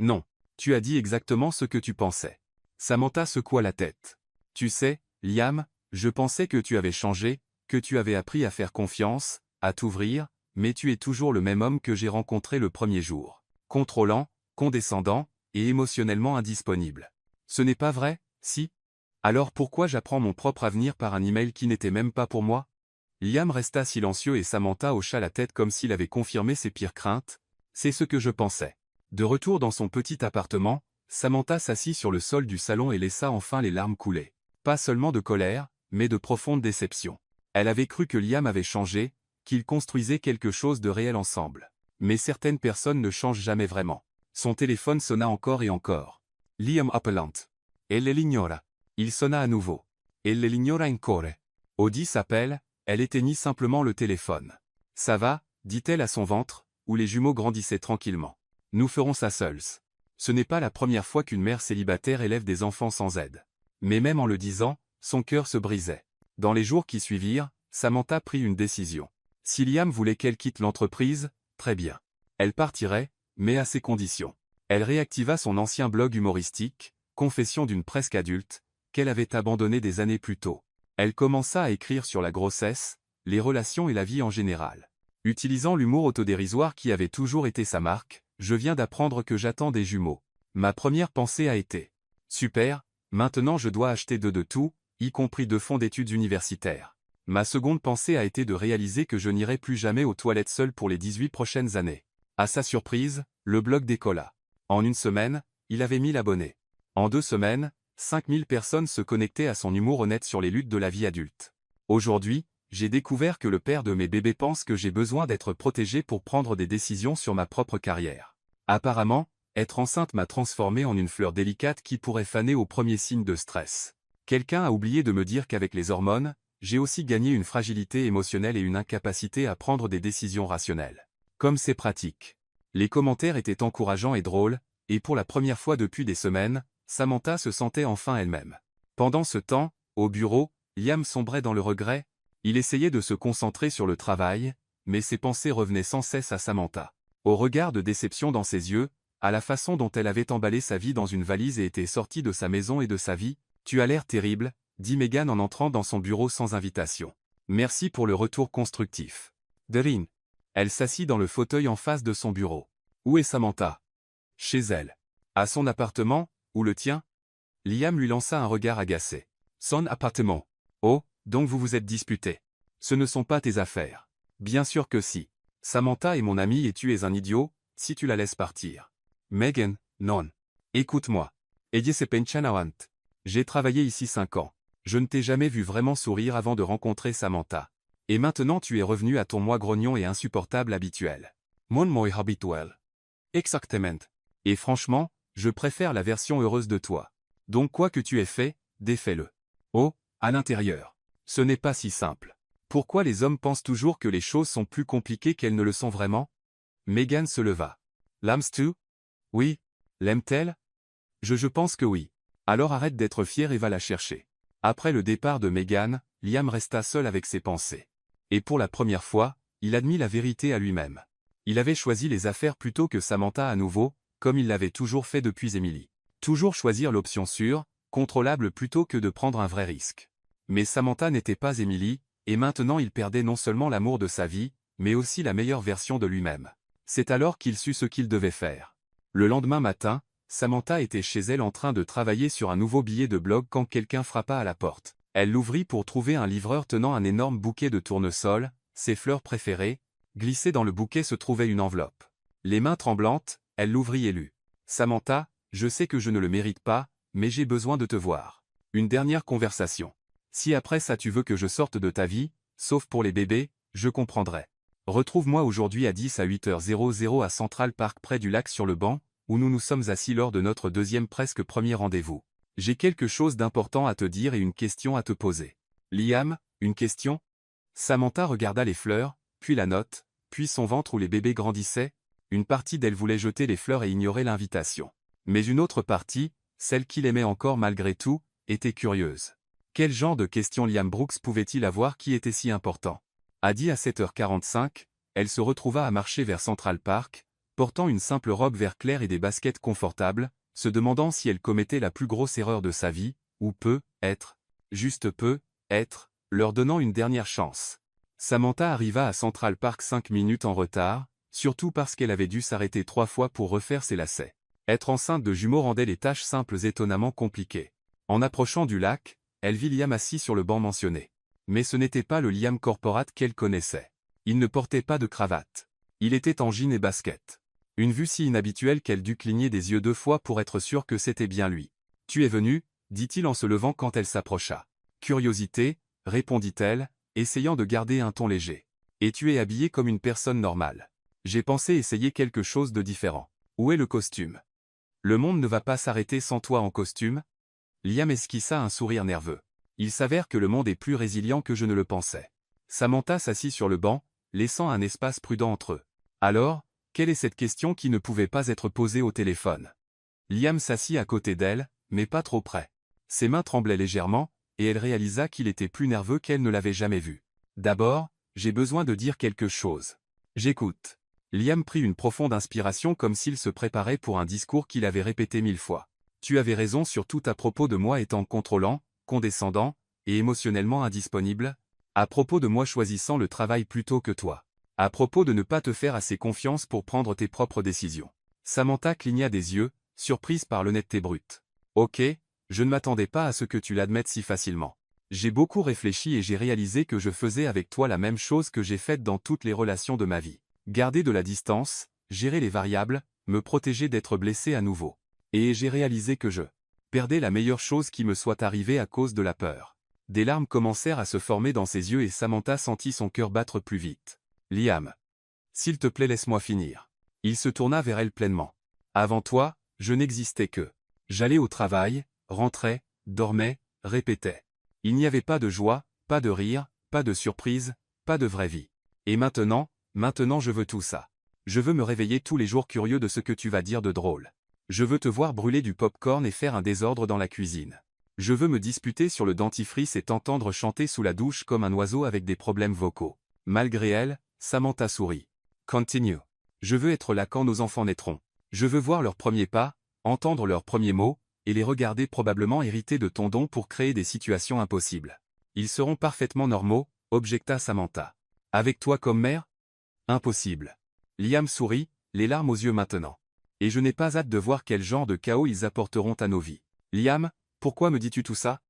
Speaker 1: Non, tu as dit exactement ce que tu pensais. Samantha secoua la tête. Tu sais, Liam, je pensais que tu avais changé, que tu avais appris à faire confiance, à t'ouvrir, mais tu es toujours le même homme que j'ai rencontré le premier jour. Contrôlant, condescendant, et émotionnellement indisponible. Ce n'est pas vrai, si? Alors pourquoi j'apprends mon propre avenir par un email qui n'était même pas pour moi? Liam resta silencieux et Samantha hocha la tête comme s'il avait confirmé ses pires craintes. C'est ce que je pensais. De retour dans son petit appartement, Samantha s'assit sur le sol du salon et laissa enfin les larmes couler. Pas seulement de colère, mais de profonde déception. Elle avait cru que Liam avait changé, qu'ils construisaient quelque chose de réel ensemble. Mais certaines personnes ne changent jamais vraiment. Son téléphone sonna encore et encore. Liam appelant. Elle l'ignora. Il sonna à nouveau. Elle l'ignora encore. Au 10 appels, elle éteignit simplement le téléphone. Ça va, dit-elle à son ventre, où les jumeaux grandissaient tranquillement. Nous ferons ça seuls. Ce n'est pas la première fois qu'une mère célibataire élève des enfants sans aide. Mais même en le disant, son cœur se brisait. Dans les jours qui suivirent, Samantha prit une décision. Si Liam voulait qu'elle quitte l'entreprise, très bien. Elle partirait, mais à ses conditions. Elle réactiva son ancien blog humoristique, Confession d'une presque adulte, qu'elle avait abandonné des années plus tôt. Elle commença à écrire sur la grossesse, les relations et la vie en général. Utilisant l'humour autodérisoire qui avait toujours été sa marque, je viens d'apprendre que j'attends des jumeaux. Ma première pensée a été « Super, maintenant je dois acheter deux de tout, y compris 2 fonds d'études universitaires. » Ma seconde pensée a été de réaliser que je n'irai plus jamais aux toilettes seul pour les 18 prochaines années. À sa surprise, le blog décolla. En 1 semaine, il avait 1000 abonnés. En 2 semaines, 5000 personnes se connectaient à son humour honnête sur les luttes de la vie adulte. Aujourd'hui, j'ai découvert que le père de mes bébés pense que j'ai besoin d'être protégé pour prendre des décisions sur ma propre carrière. Apparemment, être enceinte m'a transformé en une fleur délicate qui pourrait faner au premier signe de stress. Quelqu'un a oublié de me dire qu'avec les hormones, j'ai aussi gagné une fragilité émotionnelle et une incapacité à prendre des décisions rationnelles. Comme c'est pratique. Les commentaires étaient encourageants et drôles, et pour la première fois depuis des semaines, Samantha se sentait enfin elle-même. Pendant ce temps, au bureau, Liam sombrait dans le regret. Il essayait de se concentrer sur le travail, mais ses pensées revenaient sans cesse à Samantha. Au regard de déception dans ses yeux, à la façon dont elle avait emballé sa vie dans une valise et était sortie de sa maison et de sa vie, « Tu as l'air terrible », dit Megan en entrant dans son bureau sans invitation. « Merci pour le retour constructif. » Doreen. Elle s'assit dans le fauteuil en face de son bureau. « Où est Samantha ?»« Chez elle. »« À son appartement, ou le tien ?» Liam lui lança un regard agacé. « Son appartement. Oh, donc vous vous êtes disputés. Ce ne sont pas tes affaires. » « Bien sûr que si. Samantha est mon amie et tu es un idiot, si tu la laisses partir. » « Megan, non. Écoute-moi. Ella se penchanawant. J'ai travaillé ici 5 ans. Je ne t'ai jamais vu vraiment sourire avant de rencontrer Samantha. Et maintenant tu es revenu à ton moi grognon et insupportable habituel. Mon moi habituel. Exactement. Et franchement, je préfère la version heureuse de toi. Donc quoi que tu aies fait, défais-le. Oh, à l'intérieur. Ce n'est pas si simple. Pourquoi les hommes pensent toujours que les choses sont plus compliquées qu'elles ne le sont vraiment? Megan se leva. L'aimes-tu? Oui. L'aime-t-elle? Je pense que oui. Alors arrête d'être fier et va la chercher. Après le départ de Megan, Liam resta seul avec ses pensées. Et pour la première fois, il admit la vérité à lui-même. Il avait choisi les affaires plutôt que Samantha à nouveau, comme il l'avait toujours fait depuis Emily. Toujours choisir l'option sûre, contrôlable plutôt que de prendre un vrai risque. Mais Samantha n'était pas Emily, et maintenant il perdait non seulement l'amour de sa vie, mais aussi la meilleure version de lui-même. C'est alors qu'il sut ce qu'il devait faire. Le lendemain matin, Samantha était chez elle en train de travailler sur un nouveau billet de blog quand quelqu'un frappa à la porte. Elle l'ouvrit pour trouver un livreur tenant un énorme bouquet de tournesol, ses fleurs préférées. Glissée dans le bouquet se trouvait une enveloppe. Les mains tremblantes, elle l'ouvrit et lut. « Samantha, je sais que je ne le mérite pas, mais j'ai besoin de te voir. Une dernière conversation. Si après ça tu veux que je sorte de ta vie, sauf pour les bébés, je comprendrai. Retrouve-moi aujourd'hui à 10 à 8h00 à Central Park près du lac sur le banc, où nous nous sommes assis lors de notre presque premier rendez-vous. J'ai quelque chose d'important à te dire et une question à te poser. » Liam, une question? Samantha regarda les fleurs, puis la note, puis son ventre où les bébés grandissaient. Une partie d'elle voulait jeter les fleurs et ignorer l'invitation. Mais une autre partie, celle qu'il aimait encore malgré tout, était curieuse. Quel genre de questions Liam Brooks pouvait-il avoir qui était si important? À 7h45, elle se retrouva à marcher vers Central Park, portant une simple robe vert clair et des baskets confortables, se demandant si elle commettait la plus grosse erreur de sa vie, ou juste peut, être, leur donnant une dernière chance. Samantha arriva à Central Park 5 minutes en retard, surtout parce qu'elle avait dû s'arrêter 3 fois pour refaire ses lacets. Être enceinte de jumeaux rendait les tâches simples étonnamment compliquées. En approchant du lac, elle vit Liam assis sur le banc mentionné. Mais ce n'était pas le Liam corporate qu'elle connaissait. Il ne portait pas de cravate. Il était en jean et basket. Une vue si inhabituelle qu'elle dut cligner des yeux 2 fois pour être sûre que c'était bien lui. « Tu es venu ?» dit-il en se levant quand elle s'approcha. « Curiosité » répondit-elle, essayant de garder un ton léger. « Et tu es habillé comme une personne normale. J'ai pensé essayer quelque chose de différent. Où est le costume? Le monde ne va pas s'arrêter sans toi en costume ?» Liam esquissa un sourire nerveux. Il s'avère que le monde est plus résilient que je ne le pensais. Samantha s'assit sur le banc, laissant un espace prudent entre eux. Alors, quelle est cette question qui ne pouvait pas être posée au téléphone? Liam s'assit à côté d'elle, mais pas trop près. Ses mains tremblaient légèrement, et elle réalisa qu'il était plus nerveux qu'elle ne l'avait jamais vu. D'abord, j'ai besoin de dire quelque chose. J'écoute. Liam prit une profonde inspiration comme s'il se préparait pour un discours qu'il avait répété 1000 fois. Tu avais raison sur tout à propos de moi étant contrôlant, condescendant, et émotionnellement indisponible, à propos de moi choisissant le travail plutôt que toi, à propos de ne pas te faire assez confiance pour prendre tes propres décisions. Samantha cligna des yeux, surprise par l'honnêteté brute. Ok, je ne m'attendais pas à ce que tu l'admettes si facilement. J'ai beaucoup réfléchi et j'ai réalisé que je faisais avec toi la même chose que j'ai faite dans toutes les relations de ma vie. Garder de la distance, gérer les variables, me protéger d'être blessé à nouveau. Et j'ai réalisé que je perdais la meilleure chose qui me soit arrivée à cause de la peur. Des larmes commencèrent à se former dans ses yeux et Samantha sentit son cœur battre plus vite. Liam. S'il te plaît laisse-moi finir. Il se tourna vers elle pleinement. Avant toi, je n'existais que. J'allais au travail, rentrais, dormais, répétais. Il n'y avait pas de joie, Pas de rire, pas de surprise, pas de vraie vie. Et maintenant je veux tout ça. Je veux me réveiller tous les jours curieux de ce que tu vas dire de drôle. Je veux te voir brûler du pop-corn et faire un désordre dans la cuisine. Je veux me disputer sur le dentifrice et t'entendre chanter sous la douche comme un oiseau avec des problèmes vocaux. Malgré elle, Samantha sourit. Continue. Je veux être là quand nos enfants naîtront. Je veux voir leurs premiers pas, entendre leurs premiers mots, et les regarder probablement hériter de ton don pour créer des situations impossibles. Ils seront parfaitement normaux, objecta Samantha. Avec toi comme mère? Impossible. Liam sourit, les larmes aux yeux maintenant. Et je n'ai pas hâte de voir quel genre de chaos ils apporteront à nos vies. Liam, pourquoi me dis-tu tout ça?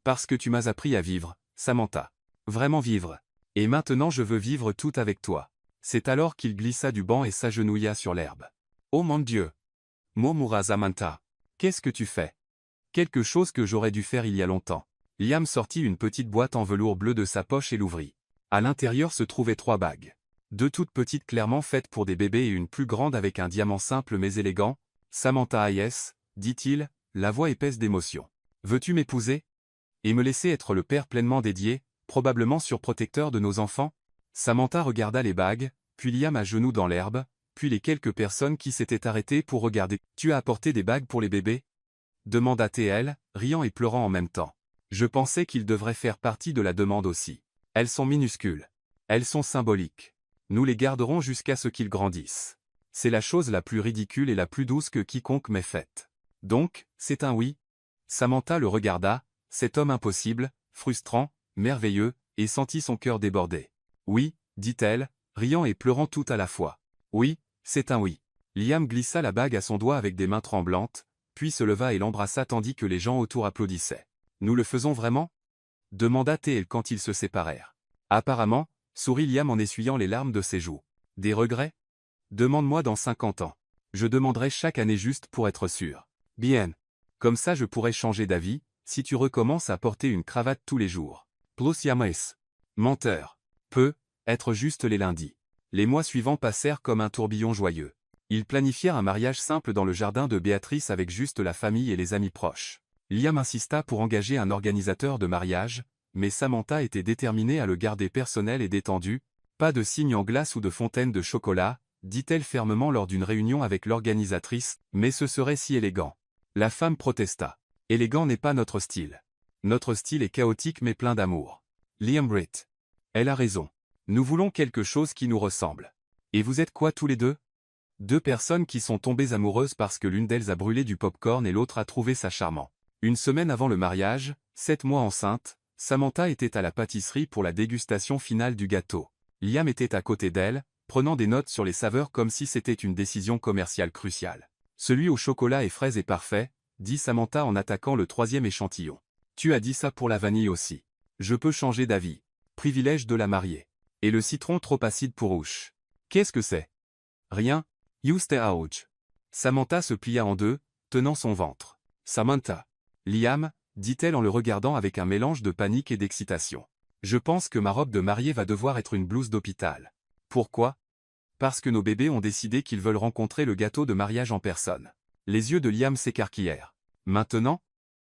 Speaker 1: Parce que tu m'as appris à vivre, Samantha. Vraiment vivre. Et maintenant je veux vivre tout avec toi. C'est alors qu'il glissa du banc et s'agenouilla sur l'herbe. Oh mon Dieu! Murmura Samantha. Qu'est-ce que tu fais? Quelque chose que j'aurais dû faire il y a longtemps. Liam sortit une petite boîte en velours bleu de sa poche et l'ouvrit. À l'intérieur se trouvaient 3 bagues. 2 toutes petites clairement faites pour des bébés et une plus grande avec un diamant simple mais élégant. Samantha Hayes, dit-il, la voix épaisse d'émotion. Veux-tu m'épouser? Et me laisser être le père pleinement dédié, probablement surprotecteur de nos enfants? Samantha regarda les bagues, puis Liam à genoux dans l'herbe, puis les quelques personnes qui s'étaient arrêtées pour regarder. Tu as apporté des bagues pour les bébés? Demanda-t-elle, riant et pleurant en même temps. Je pensais qu'ils devraient faire partie de la demande aussi. Elles sont minuscules. Elles sont symboliques. Nous les garderons jusqu'à ce qu'ils grandissent. C'est la chose la plus ridicule et la plus douce que quiconque m'ait faite. Donc, c'est un oui? Samantha le regarda, cet homme impossible, frustrant, merveilleux, et sentit son cœur déborder. Oui, dit-elle, riant et pleurant tout à la fois. Oui, c'est un oui. Liam glissa la bague à son doigt avec des mains tremblantes, puis se leva et l'embrassa tandis que les gens autour applaudissaient. Nous le faisons vraiment? Demanda-t-elle quand ils se séparèrent. Apparemment, sourit Liam en essuyant les larmes de ses joues. Des regrets? Demande-moi dans 50 ans. Je demanderai chaque année juste pour être sûr. Bien. Comme ça je pourrai changer d'avis, si tu recommences à porter une cravate tous les jours. Plus Yames. Menteur. Peu, être juste les lundis. Les mois suivants passèrent comme un tourbillon joyeux. Ils planifièrent un mariage simple dans le jardin de Béatrice avec juste la famille et les amis proches. Liam insista pour engager un organisateur de mariage, mais Samantha était déterminée à le garder personnel et détendu. Pas de signe en glace ou de fontaine de chocolat, dit-elle fermement lors d'une réunion avec l'organisatrice, mais ce serait si élégant. La femme protesta. Élégant n'est pas notre style. Notre style est chaotique mais plein d'amour. Liam Britt. Elle a raison. Nous voulons quelque chose qui nous ressemble. Et vous êtes quoi tous les deux? 2 personnes qui sont tombées amoureuses parce que l'une d'elles a brûlé du pop-corn et l'autre a trouvé ça charmant. Une semaine avant le mariage, 7 mois enceinte, Samantha était à la pâtisserie pour la dégustation finale du gâteau. Liam était à côté d'elle, prenant des notes sur les saveurs comme si c'était une décision commerciale cruciale. Celui au chocolat et fraises est parfait, dit Samantha en attaquant le 3e échantillon. Tu as dit ça pour la vanille aussi. Je peux changer d'avis. Privilège de la mariée. Et le citron trop acide pour Ouch. Qu'est-ce que c'est? Rien. You stay out. Samantha se plia en deux, tenant son ventre. Samantha. Liam, dit-elle en le regardant avec un mélange de panique et d'excitation. Je pense que ma robe de mariée va devoir être une blouse d'hôpital. Pourquoi? Parce que nos bébés ont décidé qu'ils veulent rencontrer le gâteau de mariage en personne. Les yeux de Liam s'écarquillèrent. Maintenant?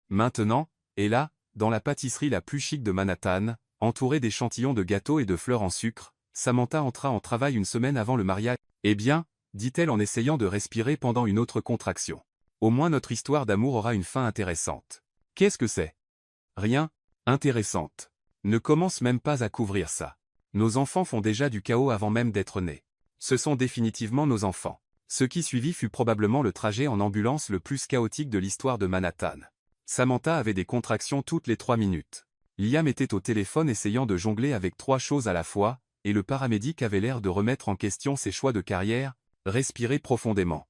Speaker 1: Maintenant, et là, dans la pâtisserie la plus chic de Manhattan, entourée d'échantillons de gâteaux et de fleurs en sucre, Samantha entra en travail une semaine avant le mariage. Eh bien, dit-elle en essayant de respirer pendant une autre contraction. Au moins notre histoire d'amour aura une fin intéressante. Qu'est-ce que c'est? Rien, intéressante. Ne commence même pas à couvrir ça. Nos enfants font déjà du chaos avant même d'être nés. Ce sont définitivement nos enfants. Ce qui suivit fut probablement le trajet en ambulance le plus chaotique de l'histoire de Manhattan. Samantha avait des contractions toutes les 3 minutes. Liam était au téléphone essayant de jongler avec 3 choses à la fois, et le paramédic avait l'air de remettre en question ses choix de carrière. Respirez profondément.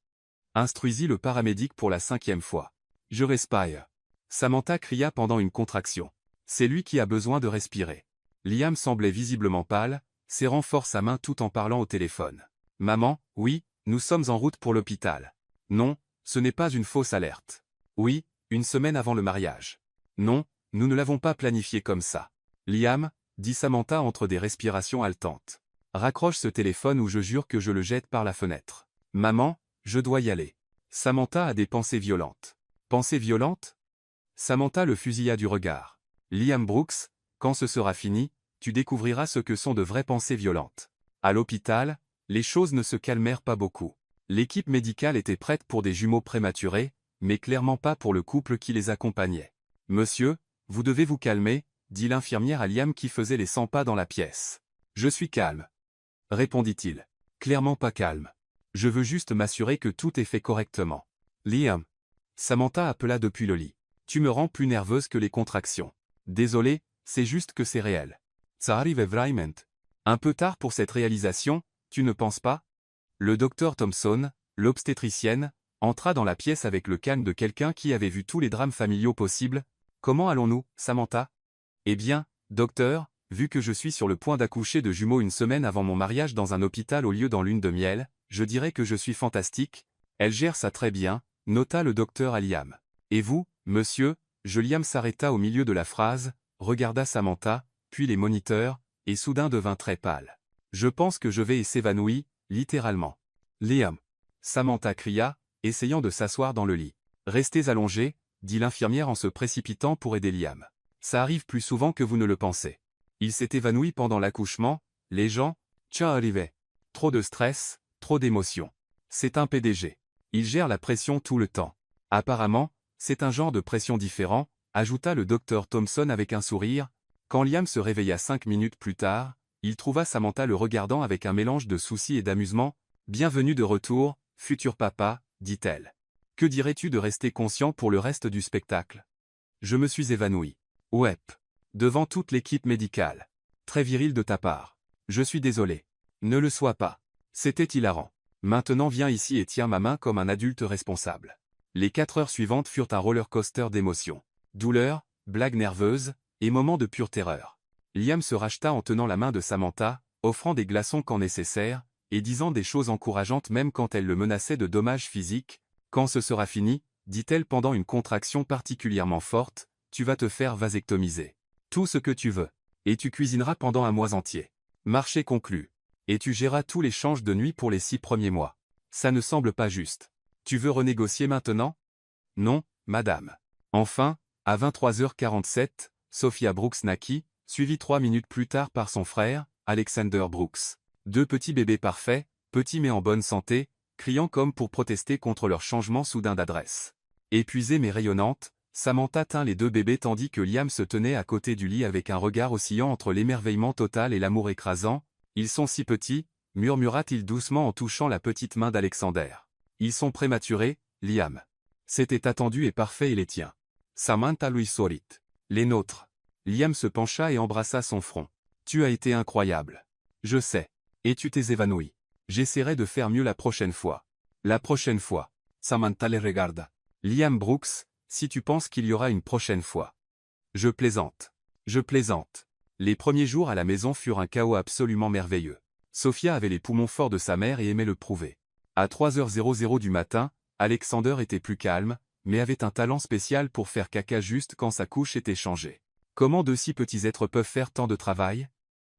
Speaker 1: Instruisit le paramédic pour la 5e fois. Je respire. Samantha cria pendant une contraction. C'est lui qui a besoin de respirer. Liam semblait visiblement pâle, serrant fort sa main tout en parlant au téléphone. Maman, oui, nous sommes en route pour l'hôpital. Non, ce n'est pas une fausse alerte. Oui, une semaine avant le mariage. Non, nous ne l'avons pas planifié comme ça. Liam, dit Samantha entre des respirations haletantes. Raccroche ce téléphone ou je jure que je le jette par la fenêtre. Maman, je dois y aller. Samantha a des pensées violentes. Pensées violentes? Samantha le fusilla du regard. Liam Brooks, quand ce sera fini, tu découvriras ce que sont de vraies pensées violentes. À l'hôpital, les choses ne se calmèrent pas beaucoup. L'équipe médicale était prête pour des jumeaux prématurés, mais clairement pas pour le couple qui les accompagnait. « Monsieur, vous devez vous calmer », dit l'infirmière à Liam qui faisait les 100 pas dans la pièce. « Je suis calme, » répondit-il. « Clairement pas calme. Je veux juste m'assurer que tout est fait correctement. »« Liam !» Samantha appela depuis le lit. « Tu me rends plus nerveuse que les contractions. Désolé, c'est juste que c'est réel. » Ça arrive vraiment. Un peu tard pour cette réalisation, tu ne penses pas? Le docteur Thompson, l'obstétricienne, entra dans la pièce avec le calme de quelqu'un qui avait vu tous les drames familiaux possibles. « Comment allons-nous, Samantha ?»« Eh bien, docteur, vu que je suis sur le point d'accoucher de jumeaux une semaine avant mon mariage dans un hôpital au lieu dans lune de miel, je dirais que je suis fantastique. Elle gère ça très bien, nota le docteur à Liam. Et vous, monsieur? Liam s'arrêta au milieu de la phrase, regarda Samantha, puis les moniteurs, et soudain devint très pâle. Je pense que je vais et s'évanouit, littéralement. Liam. Samantha cria, essayant de s'asseoir dans le lit. Restez allongé, dit l'infirmière en se précipitant pour aider Liam. Ça arrive plus souvent que vous ne le pensez. Il s'est évanoui pendant l'accouchement, les gens, ça arrivait. Trop de stress, trop d'émotions. C'est un PDG. Il gère la pression tout le temps. Apparemment, c'est un genre de pression différent, ajouta le docteur Thompson avec un sourire. Quand Liam se réveilla 5 minutes plus tard, il trouva Samantha le regardant avec un mélange de soucis et d'amusement. « Bienvenue de retour, futur papa, dit-elle. Que dirais-tu de rester conscient pour le reste du spectacle? Je me suis évanoui. Ouep. Devant toute l'équipe médicale. Très viril de ta part. Je suis désolé. Ne le sois pas. C'était hilarant. Maintenant viens ici et tiens ma main comme un adulte responsable. » Les 4 heures suivantes furent un roller coaster d'émotions. Douleur, blagues nerveuses, et moments de pure terreur. Liam se racheta en tenant la main de Samantha, offrant des glaçons quand nécessaire, et disant des choses encourageantes même quand elle le menaçait de dommages physiques. « Quand ce sera fini, dit-elle pendant une contraction particulièrement forte, tu vas te faire vasectomiser. Tout ce que tu veux. Et tu cuisineras pendant un mois entier. Marché conclu. Et tu géreras tous les changes de nuit pour les 6 premiers mois. Ça ne semble pas juste. Tu veux renégocier maintenant? Non, madame. Enfin, à 23h47, Sophia Brooks naquit, suivie 3 minutes plus tard par son frère, Alexander Brooks. 2 petits bébés parfaits, petits mais en bonne santé, criant comme pour protester contre leur changement soudain d'adresse. Épuisée mais rayonnante, Samantha tint les 2 bébés tandis que Liam se tenait à côté du lit avec un regard oscillant entre l'émerveillement total et l'amour écrasant. « Ils sont si petits », murmura-t-il doucement en touchant la petite main d'Alexander. « Ils sont prématurés, Liam. C'était attendu et parfait et les tiens. » Samantha lui sourit. « Les nôtres. » Liam se pencha et embrassa son front. « Tu as été incroyable. Je sais. Et tu t'es évanoui. J'essaierai de faire mieux la prochaine fois. » La prochaine fois. Samantha les regarda. « Liam Brooks, si tu penses qu'il y aura une prochaine fois. » Je plaisante. Je plaisante. Les premiers jours à la maison furent un chaos absolument merveilleux. Sophia avait les poumons forts de sa mère et aimait le prouver. À 3h00 du matin, Alexander était plus calme, mais avait un talent spécial pour faire caca juste quand sa couche était changée. Comment 2 si petits êtres peuvent faire tant de travail?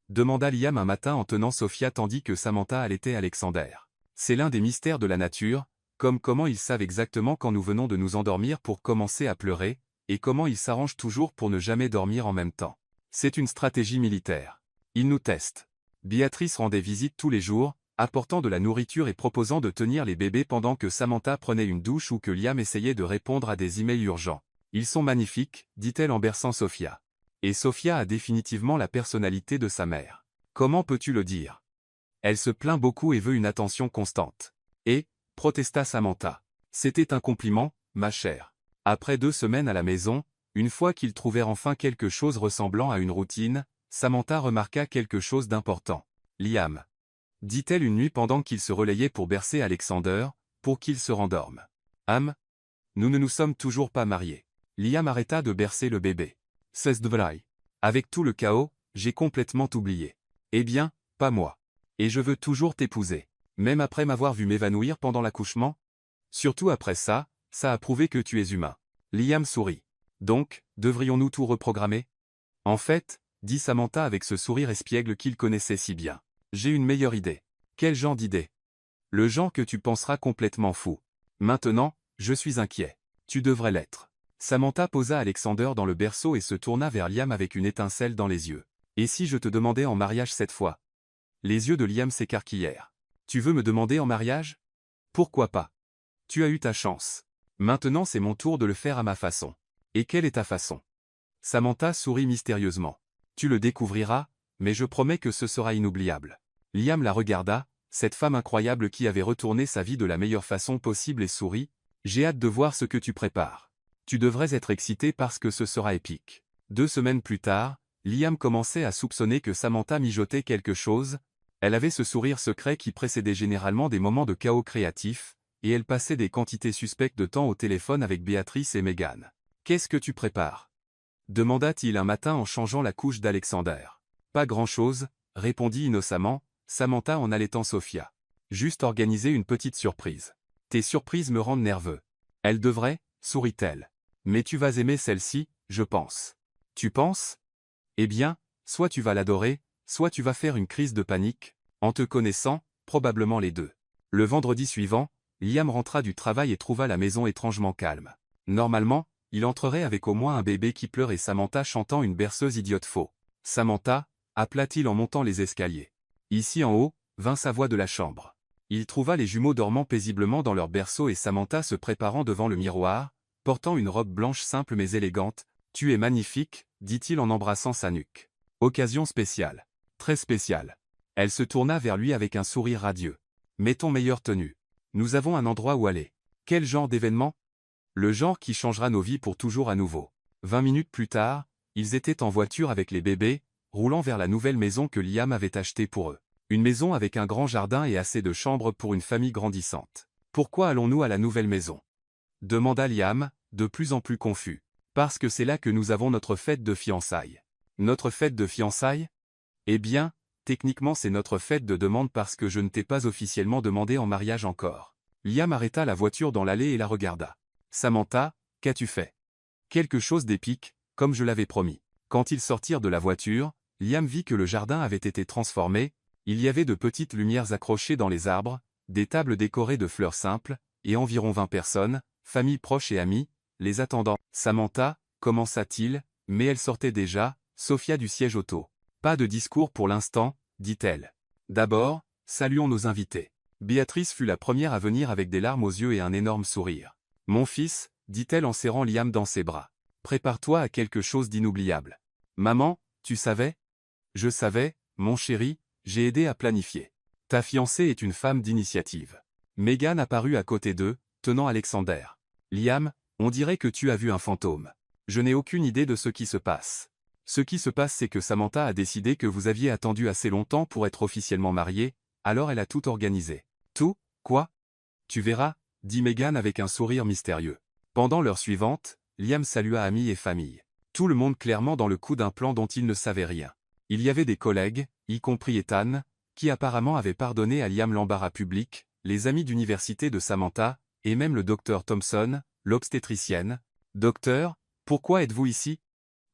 Speaker 1: Demanda Liam un matin en tenant Sophia tandis que Samantha allaitait Alexander. C'est l'un des mystères de la nature, comme comment ils savent exactement quand nous venons de nous endormir pour commencer à pleurer, et comment ils s'arrangent toujours pour ne jamais dormir en même temps. C'est une stratégie militaire. Ils nous testent. Béatrice rendait visite tous les jours, apportant de la nourriture et proposant de tenir les bébés pendant que Samantha prenait une douche ou que Liam essayait de répondre à des emails urgents. « Ils sont magnifiques, dit-elle en berçant Sophia. Et Sophia a définitivement la personnalité de sa mère. Comment peux-tu le dire? Elle se plaint beaucoup et veut une attention constante. Et, protesta Samantha. C'était un compliment, ma chère. Après 2 semaines à la maison, une fois qu'ils trouvèrent enfin quelque chose ressemblant à une routine, Samantha remarqua quelque chose d'important. Liam. Dit-elle une nuit pendant qu'il se relayait pour bercer Alexander, pour qu'il se rendorme. Nous ne nous sommes toujours pas mariés. Liam arrêta de bercer le bébé. C'est vrai. Avec tout le chaos, j'ai complètement oublié. Eh bien, pas moi. Et je veux toujours t'épouser. Même après m'avoir vu m'évanouir pendant l'accouchement? Surtout après ça, ça a prouvé que tu es humain. Liam sourit. Donc, devrions-nous tout reprogrammer? En fait, dit Samantha avec ce sourire espiègle qu'il connaissait si bien. J'ai une meilleure idée. Quel genre d'idée? Le genre que tu penseras complètement fou. Maintenant, je suis inquiet. Tu devrais l'être. Samantha posa Alexander dans le berceau et se tourna vers Liam avec une étincelle dans les yeux. « Et si je te demandais en mariage cette fois ?» Les yeux de Liam s'écarquillèrent. « Tu veux me demander en mariage? Pourquoi pas? Tu as eu ta chance. Maintenant c'est mon tour de le faire à ma façon. » « Et quelle est ta façon ?» Samantha sourit mystérieusement. « Tu le découvriras, mais je promets que ce sera inoubliable. » Liam la regarda, cette femme incroyable qui avait retourné sa vie de la meilleure façon possible et sourit. « J'ai hâte de voir ce que tu prépares. Tu devrais être excité parce que ce sera épique. » 2 semaines plus tard, Liam commençait à soupçonner que Samantha mijotait quelque chose. Elle avait ce sourire secret qui précédait généralement des moments de chaos créatif, et elle passait des quantités suspectes de temps au téléphone avec Béatrice et Megan. « Qu'est-ce que tu prépares ?» demanda-t-il un matin en changeant la couche d'Alexander. « Pas grand-chose, » répondit innocemment Samantha en allaitant Sophia. « Juste organiser une petite surprise. Tes surprises me rendent nerveux. » « Elle devrait, » sourit-elle. « Mais tu vas aimer celle-ci, je pense. » « Tu penses ? Eh bien, soit tu vas l'adorer, soit tu vas faire une crise de panique. En te connaissant, probablement les deux. » Le vendredi suivant, Liam rentra du travail et trouva la maison étrangement calme. Normalement, il entrerait avec au moins un bébé qui pleure et Samantha chantant une berceuse idiote faux. « Samantha » appela-t-il en montant les escaliers. Ici en haut, vint sa voix de la chambre. Il trouva les jumeaux dormant paisiblement dans leur berceau et Samantha se préparant devant le miroir, portant une robe blanche simple mais élégante. « Tu es magnifique » dit-il en embrassant sa nuque. « Occasion spéciale. Très spéciale. » Elle se tourna vers lui avec un sourire radieux. « Mets ton meilleure tenue. Nous avons un endroit où aller. » « Quel genre d'événement ? » Le genre qui changera nos vies pour toujours à nouveau. 20 minutes plus tard, ils étaient en voiture avec les bébés, roulant vers la nouvelle maison que Liam avait achetée pour eux. Une maison avec un grand jardin et assez de chambres pour une famille grandissante. « Pourquoi allons-nous à la nouvelle maison ?» demanda Liam, de plus en plus confus. « Parce que c'est là que nous avons notre fête de fiançailles. » « Notre fête de fiançailles ? Eh bien, techniquement c'est notre fête de demande parce que je ne t'ai pas officiellement demandé en mariage encore. » Liam arrêta la voiture dans l'allée et la regarda. « Samantha, qu'as-tu fait ? » « Quelque chose d'épique, comme je l'avais promis. » Quand ils sortirent de la voiture, Liam vit que le jardin avait été transformé. Il y avait de petites lumières accrochées dans les arbres, des tables décorées de fleurs simples, et environ 20 personnes, familles proches et amis, les attendant. « Samantha, commença-t-il, mais elle sortait déjà, Sophia du siège auto. « Pas de discours pour l'instant, dit-elle. D'abord, saluons nos invités. » Béatrice fut la première à venir avec des larmes aux yeux et un énorme sourire. « Mon fils, » dit-elle en serrant Liam dans ses bras. « Prépare-toi à quelque chose d'inoubliable. »« Maman, tu savais ? » ?»« Je savais, mon chéri, j'ai aidé à planifier. Ta fiancée est une femme d'initiative. » Megan apparut à côté d'eux, tenant Alexander. « Liam, on dirait que tu as vu un fantôme. Je n'ai aucune idée de ce qui se passe. Ce qui se passe c'est que Samantha a décidé que vous aviez attendu assez longtemps pour être officiellement mariés, alors elle a tout organisé. »« Tout, quoi ? » ?»« Tu verras, » dit Megan avec un sourire mystérieux. Pendant l'heure suivante, Liam salua amis et famille. Tout le monde clairement dans le coup d'un plan dont il ne savait rien. Il y avait des collègues, y compris Ethan, qui apparemment avaient pardonné à Liam l'embarras public, les amis d'université de Samantha, et même le docteur Thompson, l'obstétricienne. « Docteur, pourquoi êtes-vous ici ?»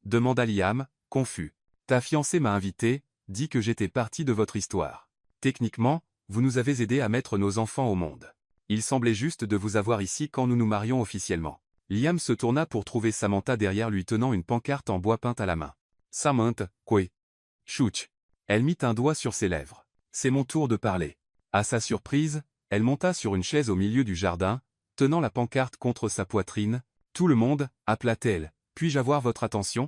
Speaker 1: demanda Liam, confus. « Ta fiancée m'a invité, dit que j'étais partie de votre histoire. Techniquement, vous nous avez aidés à mettre nos enfants au monde. Il semblait juste de vous avoir ici quand nous nous marions officiellement. » Liam se tourna pour trouver Samantha derrière lui tenant une pancarte en bois peinte à la main. « Samantha, quoi ? » Chouch. Elle mit un doigt sur ses lèvres. « C'est mon tour de parler. » À sa surprise, elle monta sur une chaise au milieu du jardin, tenant la pancarte contre sa poitrine. « Tout le monde, » appela-t-elle. « Puis-je avoir votre attention ?»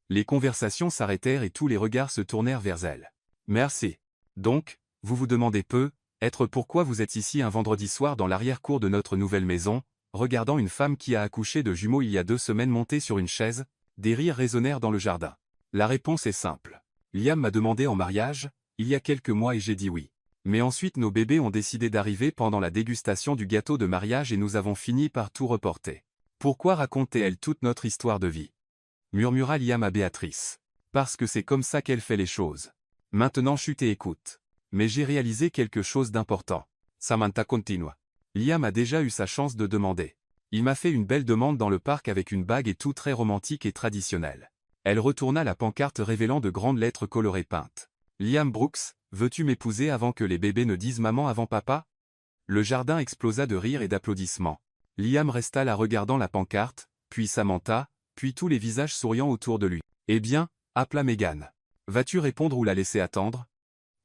Speaker 1: Les conversations s'arrêtèrent et tous les regards se tournèrent vers elle. « Merci. Donc, vous vous demandez peut-être pourquoi vous êtes ici un vendredi soir dans l'arrière-cour de notre nouvelle maison, regardant une femme qui a accouché de jumeaux il y a 2 semaines montée sur une chaise. » Des rires résonnèrent dans le jardin. La réponse est simple. Liam m'a demandé en mariage, il y a quelques mois et j'ai dit oui. Mais ensuite nos bébés ont décidé d'arriver pendant la dégustation du gâteau de mariage et nous avons fini par tout reporter. Pourquoi racontait-elle toute notre histoire de vie ? Murmura Liam à Béatrice. Parce que c'est comme ça qu'elle fait les choses. Maintenant chute et écoute. Mais j'ai réalisé quelque chose d'important. Samantha continua. Liam a déjà eu sa chance de demander. Il m'a fait une belle demande dans le parc avec une bague et tout très romantique et traditionnel. Elle retourna la pancarte révélant de grandes lettres colorées peintes. Liam Brooks, veux-tu m'épouser avant que les bébés ne disent maman avant papa ? Le jardin explosa de rires et d'applaudissements. Liam resta là regardant la pancarte, puis Samantha, puis tous les visages souriants autour de lui. « Eh bien » appela Megan. « Vas-tu répondre ou la laisser attendre ?»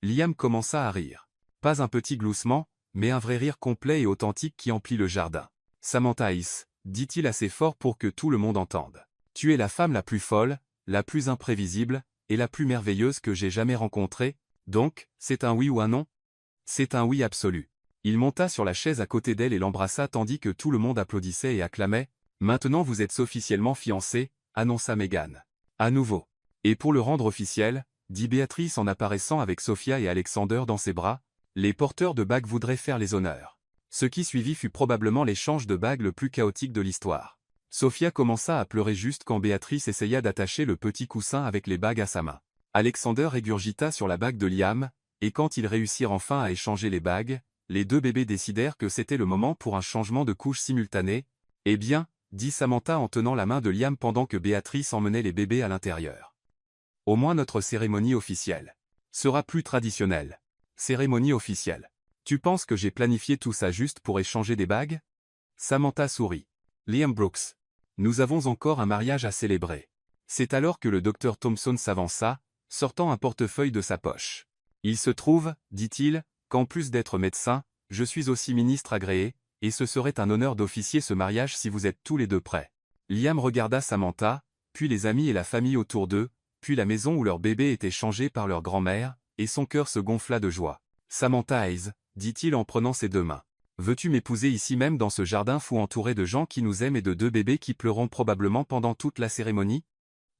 Speaker 1: Liam commença à rire. Pas un petit gloussement, mais un vrai rire complet et authentique qui emplit le jardin. « Samantha Is, dit-il assez fort pour que tout le monde entende. Tu es la femme la plus folle, la plus imprévisible, et la plus merveilleuse que j'ai jamais rencontrée, donc, c'est un oui ou un non ?» C'est un oui absolu. Il monta sur la chaise à côté d'elle et l'embrassa tandis que tout le monde applaudissait et acclamait. « Maintenant vous êtes officiellement fiancés », annonça Megan. À nouveau. « Et pour le rendre officiel », dit Béatrice en apparaissant avec Sophia et Alexander dans ses bras, « les porteurs de bagues voudraient faire les honneurs. » Ce qui suivit fut probablement l'échange de bagues le plus chaotique de l'histoire. Sophia commença à pleurer juste quand Béatrice essaya d'attacher le petit coussin avec les bagues à sa main. Alexander régurgita sur la bague de Liam, et quand ils réussirent enfin à échanger les bagues, les deux bébés décidèrent que c'était le moment pour un changement de couche simultané. « Eh bien » dit Samantha en tenant la main de Liam pendant que Béatrice emmenait les bébés à l'intérieur. « Au moins notre cérémonie officielle sera plus traditionnelle. » Cérémonie officielle. Tu penses que j'ai planifié tout ça juste pour échanger des bagues? Samantha sourit. Liam Brooks. Nous avons encore un mariage à célébrer. C'est alors que le docteur Thompson s'avança, sortant un portefeuille de sa poche. Il se trouve, dit-il, qu'en plus d'être médecin, je suis aussi ministre agréé, et ce serait un honneur d'officier ce mariage si vous êtes tous les deux prêts. Liam regarda Samantha, puis les amis et la famille autour d'eux, puis la maison où leur bébé était changé par leur grand-mère, et son cœur se gonfla de joie. Samantha Hayes, dit-il en prenant ses deux mains. Veux-tu m'épouser ici même dans ce jardin fou entouré de gens qui nous aiment et de deux bébés qui pleureront probablement pendant toute la cérémonie?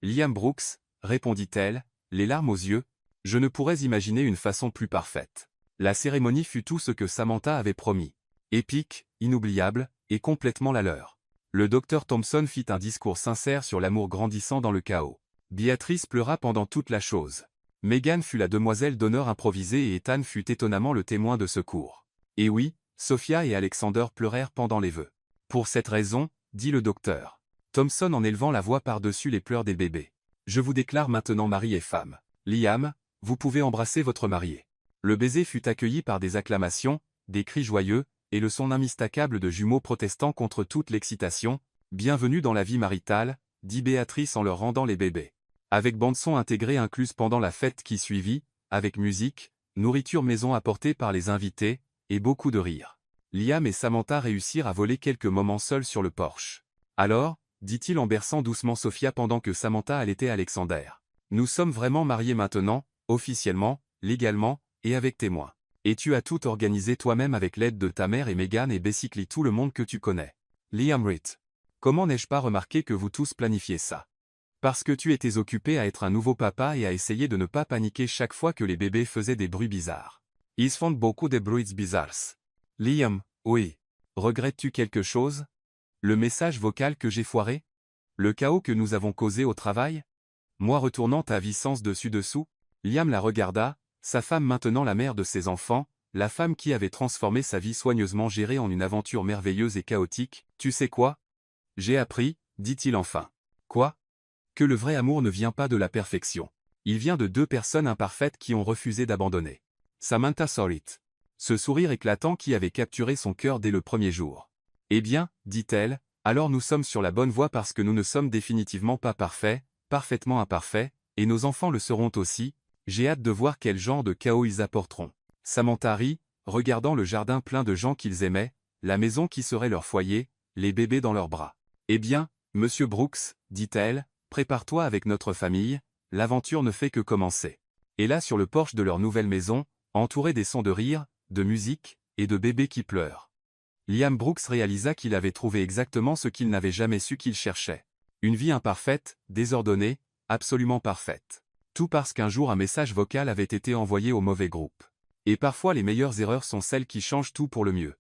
Speaker 1: Liam Brooks, répondit-elle, les larmes aux yeux, je ne pourrais imaginer une façon plus parfaite. La cérémonie fut tout ce que Samantha avait promis. Épique, inoubliable, et complètement la leur. Le docteur Thompson fit un discours sincère sur l'amour grandissant dans le chaos. Béatrice pleura pendant toute la chose. Megan fut la demoiselle d'honneur improvisée et Ethan fut étonnamment le témoin de secours. Et oui, Sophia et Alexander pleurèrent pendant les vœux. Pour cette raison, dit le docteur Thompson en élevant la voix par-dessus les pleurs des bébés. Je vous déclare maintenant mari et femme. Liam, vous pouvez embrasser votre marié. Le baiser fut accueilli par des acclamations, des cris joyeux, et le son immistakable de jumeaux protestant contre toute l'excitation. Bienvenue dans la vie maritale, dit Béatrice en leur rendant les bébés. Avec bande-son intégrée incluse pendant la fête qui suivit, avec musique, nourriture maison apportée par les invités, et beaucoup de rires. Liam et Samantha réussirent à voler quelques moments seuls sur le porche. Alors, dit-il en berçant doucement Sophia pendant que Samantha allaitait Alexander. Nous sommes vraiment mariés maintenant, officiellement, légalement, et avec témoins. Et tu as tout organisé toi-même avec l'aide de ta mère et Megan et basically tout le monde que tu connais. Liam Ritt. Comment n'ai-je pas remarqué que vous tous planifiez ça? Parce que tu étais occupé à être un nouveau papa et à essayer de ne pas paniquer chaque fois que les bébés faisaient des bruits bizarres. Ils font beaucoup de bruits bizarres. Liam, oui. Regrettes-tu quelque chose? Le message vocal que j'ai foiré? Le chaos que nous avons causé au travail? Moi retournant à Vicence dessus-dessous? Liam la regarda, sa femme maintenant la mère de ses enfants, la femme qui avait transformé sa vie soigneusement gérée en une aventure merveilleuse et chaotique. Tu sais quoi? J'ai appris, dit-il enfin. Quoi? Que le vrai amour ne vient pas de la perfection. Il vient de deux personnes imparfaites qui ont refusé d'abandonner. Samantha Sorit. Ce sourire éclatant qui avait capturé son cœur dès le premier jour. Eh bien, dit-elle, alors nous sommes sur la bonne voie parce que nous ne sommes définitivement pas parfaits, parfaitement imparfaits, et nos enfants le seront aussi. J'ai hâte de voir quel genre de chaos ils apporteront. Samantha rit, regardant le jardin plein de gens qu'ils aimaient, la maison qui serait leur foyer, les bébés dans leurs bras. Eh bien, monsieur Brooks, dit-elle, prépare-toi avec notre famille, l'aventure ne fait que commencer. Et là sur le porche de leur nouvelle maison, entouré des sons de rire, de musique, et de bébés qui pleurent. Liam Brooks réalisa qu'il avait trouvé exactement ce qu'il n'avait jamais su qu'il cherchait. Une vie imparfaite, désordonnée, absolument parfaite. Tout parce qu'un jour un message vocal avait été envoyé au mauvais groupe. Et parfois les meilleures erreurs sont celles qui changent tout pour le mieux.